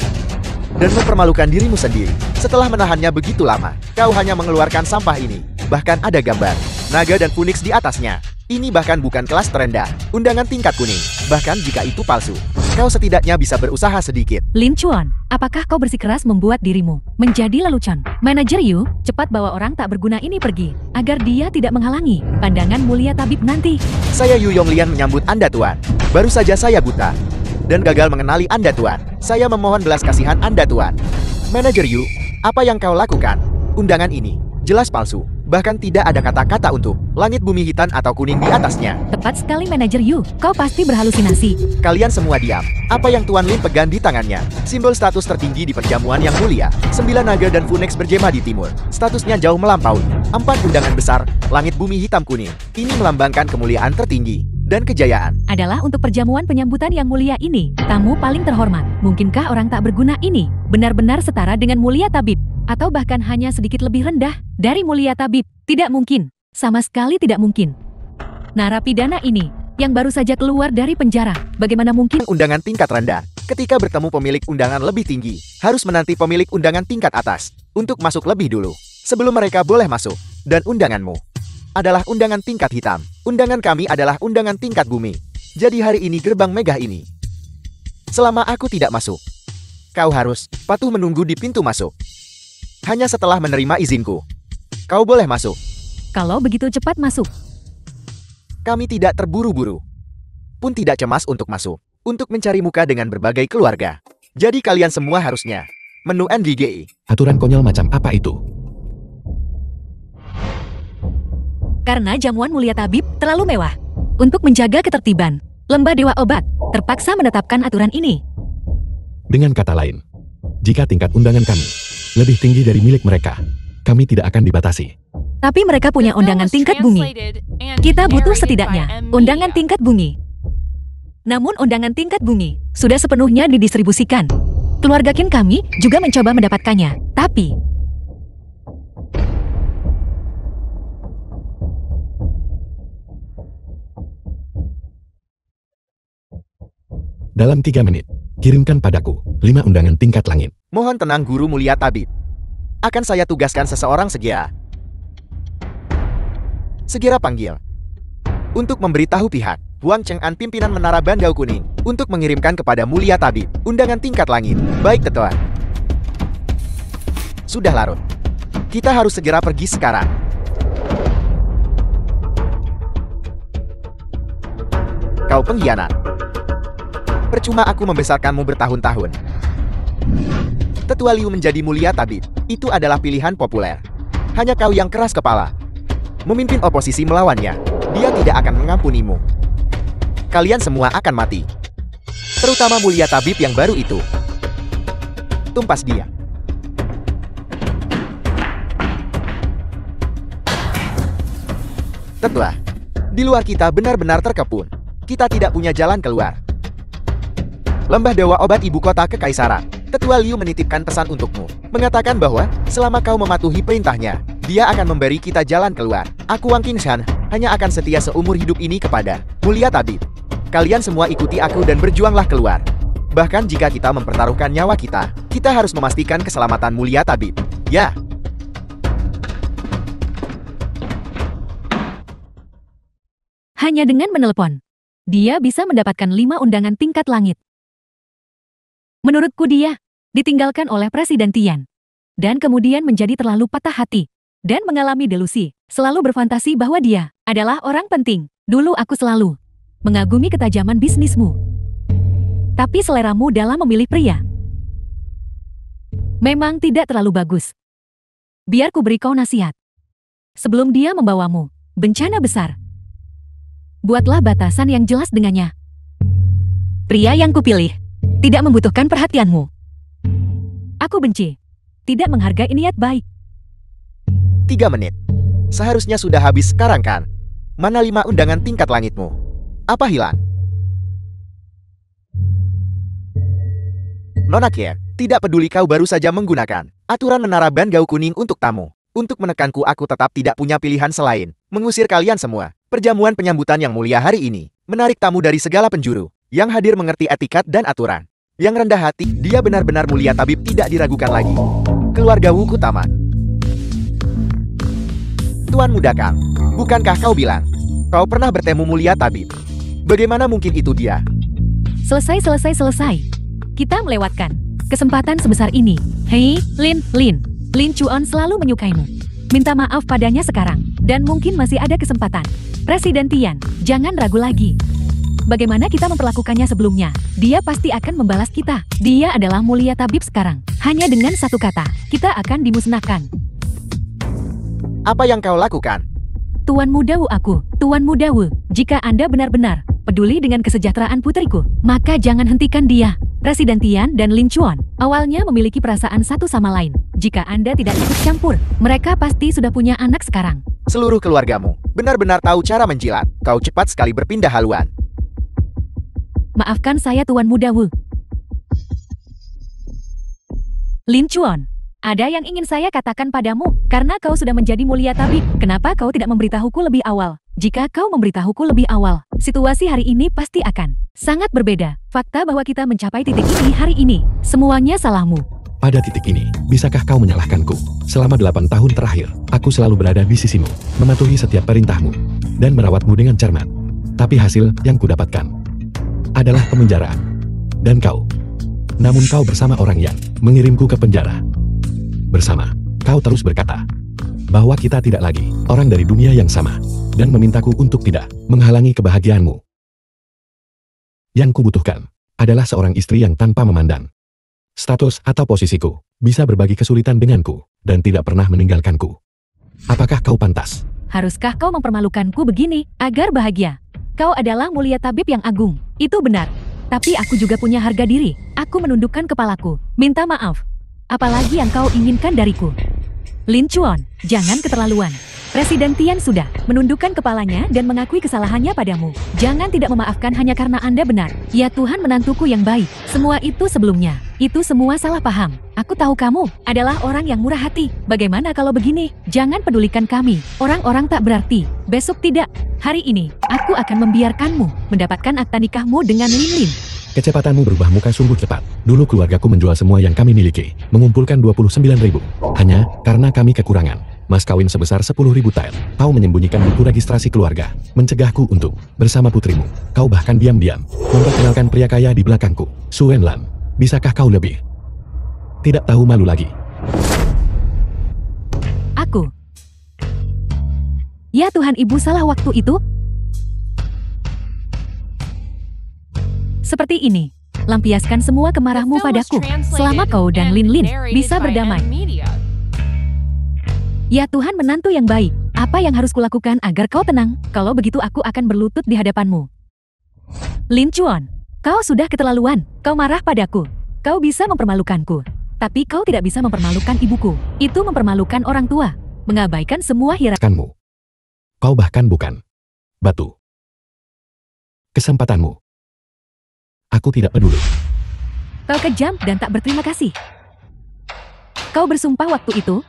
dan mempermalukan dirimu sendiri? Setelah menahannya begitu lama, kau hanya mengeluarkan sampah ini. Bahkan ada gambar naga dan Phoenix di atasnya. Ini bahkan bukan kelas terendah, undangan tingkat kuning. Bahkan jika itu palsu, kau setidaknya bisa berusaha sedikit. Lin Chuan, apakah kau bersikeras membuat dirimu menjadi lelucon? Manajer Yu, cepat bawa orang tak berguna ini pergi, agar dia tidak menghalangi pandangan mulia tabib nanti. Saya Yu Yonglian menyambut Anda Tuan. Baru saja saya buta dan gagal mengenali Anda Tuan. Saya memohon belas kasihan Anda Tuan. Manajer Yu, apa yang kau lakukan? Undangan ini jelas palsu. Bahkan tidak ada kata-kata untuk langit bumi hitam atau kuning di atasnya. Tepat sekali Manajer Yu, kau pasti berhalusinasi. Kalian semua diam. Apa yang Tuan Lin pegang di tangannya? Simbol status tertinggi di perjamuan yang mulia. 9 naga dan Phoenix bergema di timur. Statusnya jauh melampaui 4 undangan besar, langit bumi hitam kuning. Ini melambangkan kemuliaan tertinggi dan kejayaan. Adalah untuk perjamuan penyambutan yang mulia ini, tamu paling terhormat. Mungkinkah orang tak berguna ini benar-benar setara dengan mulia tabib? Atau bahkan hanya sedikit lebih rendah dari mulia tabib? Tidak mungkin. Sama sekali tidak mungkin. Narapidana ini, yang baru saja keluar dari penjara, bagaimana mungkin? Undangan tingkat rendah. Ketika bertemu pemilik undangan lebih tinggi, harus menanti pemilik undangan tingkat atas untuk masuk lebih dulu, sebelum mereka boleh masuk. Dan undanganmu adalah undangan tingkat hitam. Undangan kami adalah undangan tingkat bumi. Jadi hari ini gerbang megah ini. Selama aku tidak masuk, kau harus patuh menunggu di pintu masuk. Hanya setelah menerima izinku, kau boleh masuk. Kalau begitu cepat masuk. Kami tidak terburu-buru, pun tidak cemas untuk masuk, untuk mencari muka dengan berbagai keluarga. Jadi kalian semua harusnya menu NDGI. Aturan konyol macam apa itu? Karena jamuan mulia tabib terlalu mewah. Untuk menjaga ketertiban, Lembah Dewa Obat terpaksa menetapkan aturan ini. Dengan kata lain, jika tingkat undangan kami lebih tinggi dari milik mereka, kami tidak akan dibatasi. Tapi mereka punya undangan tingkat bumi. Kita butuh setidaknya undangan tingkat bumi. Namun undangan tingkat bumi sudah sepenuhnya didistribusikan. Keluarga Qin kami juga mencoba mendapatkannya, tapi dalam 3 menit, kirimkan padaku 5 undangan tingkat langit. Mohon tenang Guru Mulia Tabib. Akan saya tugaskan seseorang segera. Segera panggil. Untuk memberitahu pihak Huang Cheng'an pimpinan Menara Bangau Kuning untuk mengirimkan kepada Mulia Tabib undangan tingkat langit. Baik Tetuan. Sudah larut. Kita harus segera pergi sekarang. Kau pengkhianat. Percuma aku membesarkanmu bertahun-tahun. Tetua Tetua Liu menjadi mulia tabib. Itu adalah pilihan populer. Hanya kau yang keras kepala. Memimpin oposisi melawannya. Dia tidak akan mengampunimu. Kalian semua akan mati. Terutama mulia tabib yang baru itu. Tumpas dia. Tetua, di luar kita benar-benar terkepung. Kita tidak punya jalan keluar. Lembah Dewa Obat Ibu Kota Kekaisaran. Tetua Liu menitipkan pesan untukmu. Mengatakan bahwa, selama kau mematuhi perintahnya, dia akan memberi kita jalan keluar. Aku Wang Qingshan, hanya akan setia seumur hidup ini kepada mulia tabib. Kalian semua ikuti aku dan berjuanglah keluar. Bahkan jika kita mempertaruhkan nyawa kita harus memastikan keselamatan mulia tabib. Ya. Hanya dengan menelepon, dia bisa mendapatkan 5 undangan tingkat langit. Menurutku dia ditinggalkan oleh Presiden Tian. Dan kemudian menjadi terlalu patah hati. Dan mengalami delusi, selalu berfantasi bahwa dia adalah orang penting. Dulu aku selalu mengagumi ketajaman bisnismu. Tapi seleramu dalam memilih pria memang tidak terlalu bagus. Biar ku beri kau nasihat. Sebelum dia membawamu bencana besar, buatlah batasan yang jelas dengannya. Pria yang kupilih tidak membutuhkan perhatianmu. Aku benci, tidak menghargai niat baik. 3 menit. Seharusnya sudah habis sekarang kan? Mana 5 undangan tingkat langitmu? Apa hilang? Nona Kier, tidak peduli kau baru saja menggunakan aturan menara ban gau kuning untuk tamu. Untuk menekanku aku tetap tidak punya pilihan selain mengusir kalian semua. Perjamuan penyambutan yang mulia hari ini menarik tamu dari segala penjuru. Yang hadir mengerti etikat dan aturan. Yang rendah hati, dia benar-benar mulia tabib tidak diragukan lagi. Keluarga Wuku tamat. Tuan Muda Kang, bukankah kau bilang kau pernah bertemu mulia tabib? Bagaimana mungkin itu dia? Selesai. Kita melewatkan kesempatan sebesar ini. Hei, Lin Chuan selalu menyukaimu. Minta maaf padanya sekarang. Dan mungkin masih ada kesempatan. Presiden Tian, jangan ragu lagi. Bagaimana kita memperlakukannya sebelumnya? Dia pasti akan membalas kita. Dia adalah mulia tabib sekarang. Hanya dengan satu kata, kita akan dimusnahkan. Apa yang kau lakukan? Tuan Muda Wu aku, Tuan Muda Wu, jika Anda benar-benar peduli dengan kesejahteraan putriku, maka jangan hentikan dia. Presiden Tian dan Lin Chuan awalnya memiliki perasaan satu sama lain. Jika Anda tidak ikut campur, mereka pasti sudah punya anak sekarang. Seluruh keluargamu benar-benar tahu cara menjilat. Kau cepat sekali berpindah haluan. Maafkan saya Tuan Muda Wu. Lin Chuan, ada yang ingin saya katakan padamu. Karena kau sudah menjadi mulia tabib, kenapa kau tidak memberitahuku lebih awal? Jika kau memberitahuku lebih awal, situasi hari ini pasti akan sangat berbeda. Fakta bahwa kita mencapai titik ini hari ini, semuanya salahmu. Pada titik ini, bisakah kau menyalahkanku? Selama 8 tahun terakhir, aku selalu berada di sisimu, mematuhi setiap perintahmu, dan merawatmu dengan cermat. Tapi hasil yang kudapatkan adalah pemenjaraan. Dan kau. Namun kau bersama orang yang mengirimku ke penjara. Bersama, kau terus berkata bahwa kita tidak lagi orang dari dunia yang sama, dan memintaku untuk tidak menghalangi kebahagiaanmu. Yang kubutuhkan adalah seorang istri yang tanpa memandang status atau posisiku, bisa berbagi kesulitan denganku, dan tidak pernah meninggalkanku. Apakah kau pantas? Haruskah kau mempermalukanku begini, agar bahagia? Kau adalah mulia tabib yang agung, itu benar. Tapi aku juga punya harga diri. Aku menundukkan kepalaku, minta maaf. Apalagi yang kau inginkan dariku? Lin Chuan, jangan keterlaluan. Presiden Tian sudah menundukkan kepalanya dan mengakui kesalahannya padamu. Jangan tidak memaafkan hanya karena Anda benar. Ya Tuhan, menantuku yang baik. Semua itu sebelumnya. Itu semua salah paham. Aku tahu kamu adalah orang yang murah hati. Bagaimana kalau begini? Jangan pedulikan kami. Orang-orang tak berarti. Besok tidak. Hari ini, aku akan membiarkanmu mendapatkan akta nikahmu dengan Lin. Kecepatanmu berubah muka sungguh cepat. Dulu keluargaku menjual semua yang kami miliki, mengumpulkan 29.000. Hanya karena kami kekurangan mas kawin sebesar 10.000 tael. Kau menyembunyikan buku registrasi keluarga, mencegahku untuk bersama putrimu. Kau bahkan diam-diam memperkenalkan pria kaya di belakangku. Su Wenlan, bisakah kau lebih tidak tahu malu lagi? Aku. Ya Tuhan, ibu salah waktu itu. Seperti ini. Lampiaskan semua kemarahanmu padaku, selama kau dan Lin Lin bisa berdamai. Ya Tuhan menantu yang baik, apa yang harus kulakukan agar kau tenang? Kalau begitu aku akan berlutut di hadapanmu. Lin Chuan, kau sudah keterlaluan, kau marah padaku. Kau bisa mempermalukanku, tapi kau tidak bisa mempermalukan ibuku. Itu mempermalukan orang tua, mengabaikan semua Kanmu. Kau bahkan bukan batu. Kesempatanmu. Aku tidak peduli. Kau kejam dan tak berterima kasih. Kau bersumpah waktu itu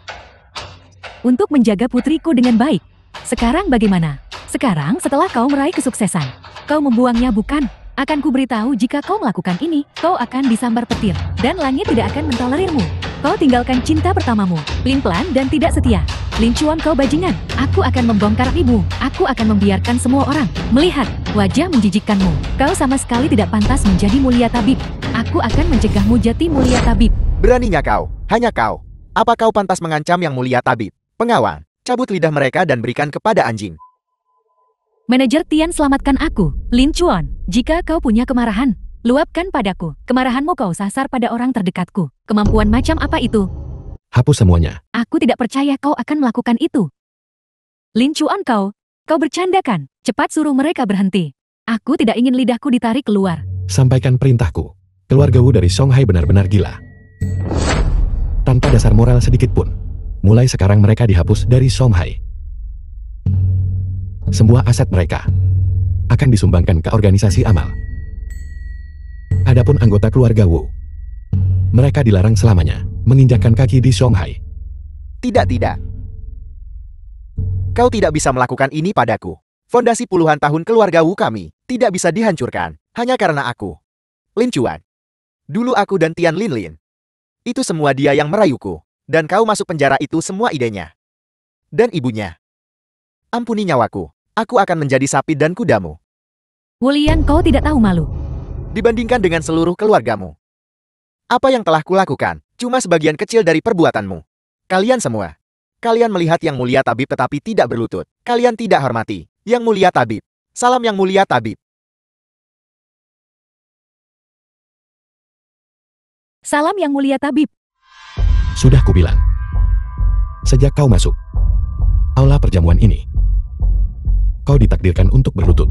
untuk menjaga putriku dengan baik. Sekarang bagaimana? Sekarang setelah kau meraih kesuksesan, kau membuangnya bukan? Akan kuberitahu jika kau melakukan ini, kau akan disambar petir, dan langit tidak akan mentolerirmu. Kau tinggalkan cinta pertamamu, pelin-pelan dan tidak setia. Lin Chuan kau bajingan, aku akan membongkar ibu. Aku akan membiarkan semua orang melihat wajah menjijikkanmu. Kau sama sekali tidak pantas menjadi mulia tabib. Aku akan mencegahmu jati mulia tabib. Beraninya kau, hanya kau. Apa kau pantas mengancam yang mulia tabib? Pengawal, cabut lidah mereka dan berikan kepada anjing. Manajer Tian selamatkan aku, Lin Chuan. Jika kau punya kemarahan, luapkan padaku. Kemarahanmu kau sasar pada orang terdekatku. Kemampuan macam apa itu? Hapus semuanya. Aku tidak percaya kau akan melakukan itu. Lin Chuan kau bercandakan. Cepat suruh mereka berhenti. Aku tidak ingin lidahku ditarik keluar. Sampaikan perintahku. Keluarga Wu dari Songhai benar-benar gila. Tanpa dasar moral sedikit pun. Mulai sekarang mereka dihapus dari Songhai. Semua aset mereka akan disumbangkan ke organisasi amal. Adapun anggota keluarga Wu, mereka dilarang selamanya menginjakkan kaki di Songhai. Tidak. Kau tidak bisa melakukan ini padaku. Fondasi puluhan tahun keluarga Wu kami tidak bisa dihancurkan hanya karena aku. Lin Chuan. Dulu aku dan Tian Lin Lin. Itu semua dia yang merayuku. Dan kau masuk penjara itu semua idenya. Dan ibunya. Ampuni nyawaku. Aku akan menjadi sapi dan kudamu. Wu Liang kau tidak tahu malu. Dibandingkan dengan seluruh keluargamu. Apa yang telah kulakukan, cuma sebagian kecil dari perbuatanmu. Kalian semua. Kalian melihat yang mulia tabib tetapi tidak berlutut. Kalian tidak hormati yang mulia tabib. Salam yang mulia tabib. Salam yang mulia tabib. Sudah kubilang. Sejak kau masuk aula perjamuan ini, kau ditakdirkan untuk berlutut.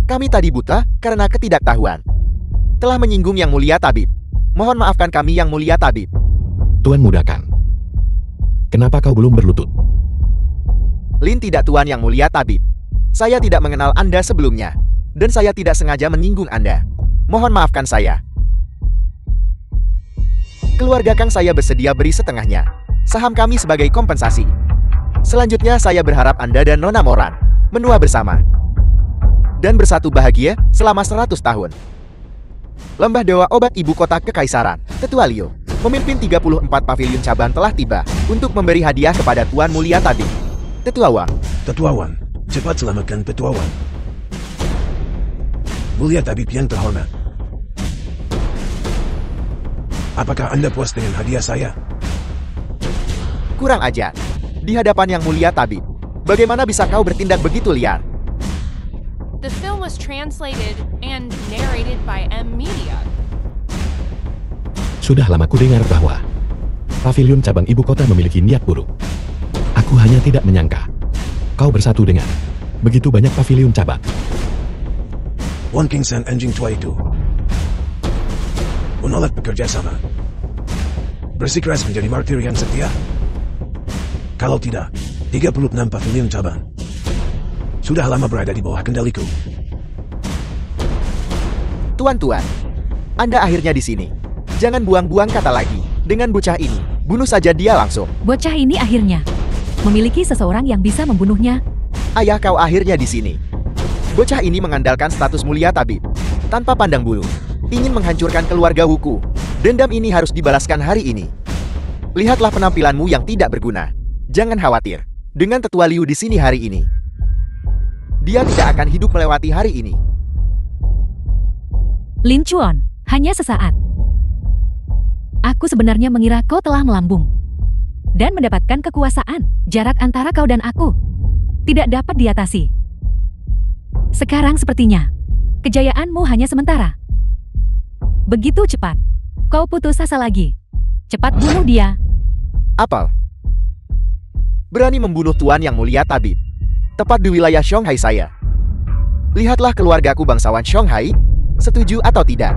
Kami tadi buta karena ketidaktahuan. Telah menyinggung yang mulia tabib. Mohon maafkan kami yang mulia tabib. Tuan mudahkan. Kenapa kau belum berlutut? Lin tidak tuan yang mulia tabib. Saya tidak mengenal Anda sebelumnya. Dan saya tidak sengaja menyinggung Anda. Mohon maafkan saya. Keluarga Kang saya bersedia beri setengahnya. Saham kami sebagai kompensasi. Selanjutnya saya berharap Anda dan Nona Moran menua bersama dan bersatu bahagia selama 100 tahun. Lembah Dewa Obat Ibu Kota Kekaisaran, Tetua Liu, memimpin 34 paviliun cabang telah tiba untuk memberi hadiah kepada Tuan Mulia Tabib. Tetua Wang. Tetua Wan, cepat selamatkan Tetua Wan. Mulia Tabib yang terhormat. Apakah Anda puas dengan hadiah saya? Kurang ajar. Di hadapan yang mulia tabib. Bagaimana bisa kau bertindak begitu liar? The film was translated and narrated by M Media. Sudah lama ku dengar bahwa paviliun cabang ibu kota memiliki niat buruk. Aku hanya tidak menyangka kau bersatu dengan begitu banyak paviliun cabang. Wan King San anjing tua itu menolak bekerja sama. Bersikeras menjadi martir yang setia. Kalau tidak, 36 paviliun cabang sudah lama berada di bawah kendaliku. Tuan-tuan, Anda akhirnya di sini. Jangan buang-buang kata lagi. Dengan bocah ini, bunuh saja dia langsung. Bocah ini akhirnya memiliki seseorang yang bisa membunuhnya. Ayah kau akhirnya di sini. Bocah ini mengandalkan status mulia tabib. Tanpa pandang bulu. Ingin menghancurkan keluarga Wuku. Dendam ini harus dibalaskan hari ini. Lihatlah penampilanmu yang tidak berguna. Jangan khawatir. Dengan Tetua Liu di sini hari ini. Dia tidak akan hidup melewati hari ini. Lin Chuan, hanya sesaat. Aku sebenarnya mengira kau telah melambung dan mendapatkan kekuasaan. Jarak antara kau dan aku tidak dapat diatasi. Sekarang sepertinya kejayaanmu hanya sementara. Begitu cepat. Kau putus asa lagi. Cepat bunuh dia. Apal. Berani membunuh Tuan Yang Mulia Tabib. Tepat di wilayah Shanghai saya. Lihatlah keluargaku bangsawan Shanghai. Setuju atau tidak?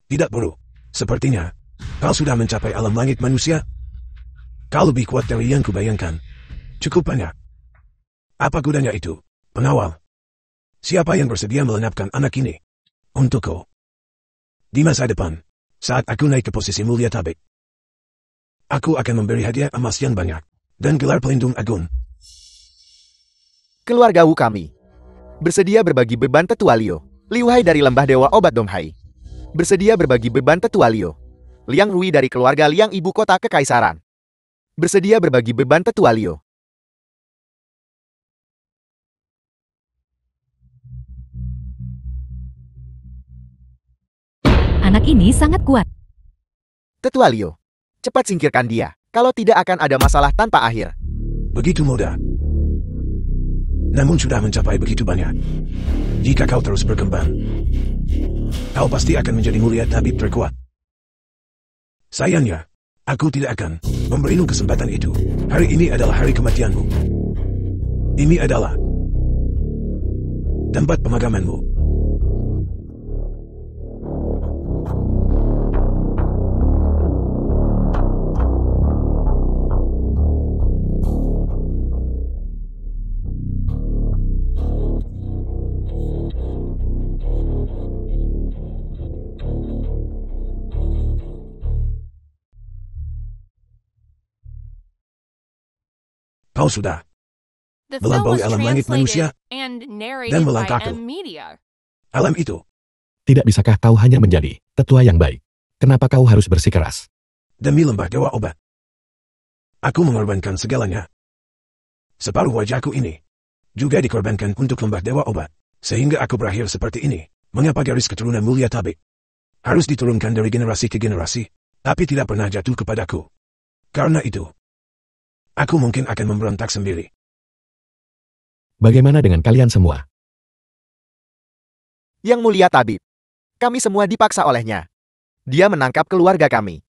Tidak, Buru. Sepertinya, kau sudah mencapai alam langit manusia. Kau lebih kuat dari yang kubayangkan. Cukup banyak. Apa gunanya itu, pengawal? Siapa yang bersedia melenyapkan anak ini? Untukku. Di masa depan, saat aku naik ke posisi mulia tabib, aku akan memberi hadiah emas yang banyak, dan gelar pelindung agung. Keluarga Wu kami bersedia berbagi beban Tetua Liu. Liu Hai dari Lembah Dewa Obat Donghai bersedia berbagi beban Tetua Liu. Liang Rui dari keluarga Liang ibu kota kekaisaran bersedia berbagi beban Tetua Liu. Anak ini sangat kuat. Tetua Liu, cepat singkirkan dia. Kalau tidak akan ada masalah tanpa akhir. Begitu mudah. Namun sudah mencapai begitu banyak. Jika kau terus berkembang, kau pasti akan menjadi mulia tabib terkuat. Sayangnya, aku tidak akan memberimu kesempatan itu. Hari ini adalah hari kematianmu. Ini adalah tempat pemakamanmu. Kau sudah The film melampaui was alam langit manusia translated and dan narrated by melangkahku. M Media. Alam itu. Tidak bisakah kau hanya menjadi tetua yang baik? Kenapa kau harus bersikeras? Demi lembah dewa obat, aku mengorbankan segalanya. Separuh wajahku ini juga dikorbankan untuk lembah dewa obat, sehingga aku berakhir seperti ini. Mengapa garis keturunan mulia tabib harus diturunkan dari generasi ke generasi, tapi tidak pernah jatuh kepadaku? Karena itu, aku mungkin akan memberontak sendiri. Bagaimana dengan kalian semua? Yang Mulia Tabib, kami semua dipaksa olehnya. Dia menangkap keluarga kami.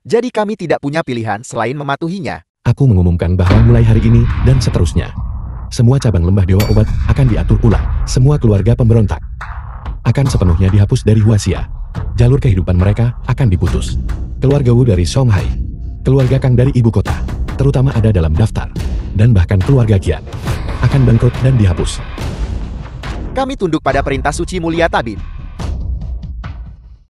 Jadi kami tidak punya pilihan selain mematuhinya. Aku mengumumkan bahwa mulai hari ini dan seterusnya, semua cabang lembah dewa obat akan diatur ulang. Semua keluarga pemberontak akan sepenuhnya dihapus dari Huaxia. Jalur kehidupan mereka akan diputus. Keluarga Wu dari Shanghai, keluarga Kang dari ibu kota, terutama ada dalam daftar, dan bahkan keluarga Qian akan bangkrut dan dihapus. Kami tunduk pada perintah suci Mulia Tabib.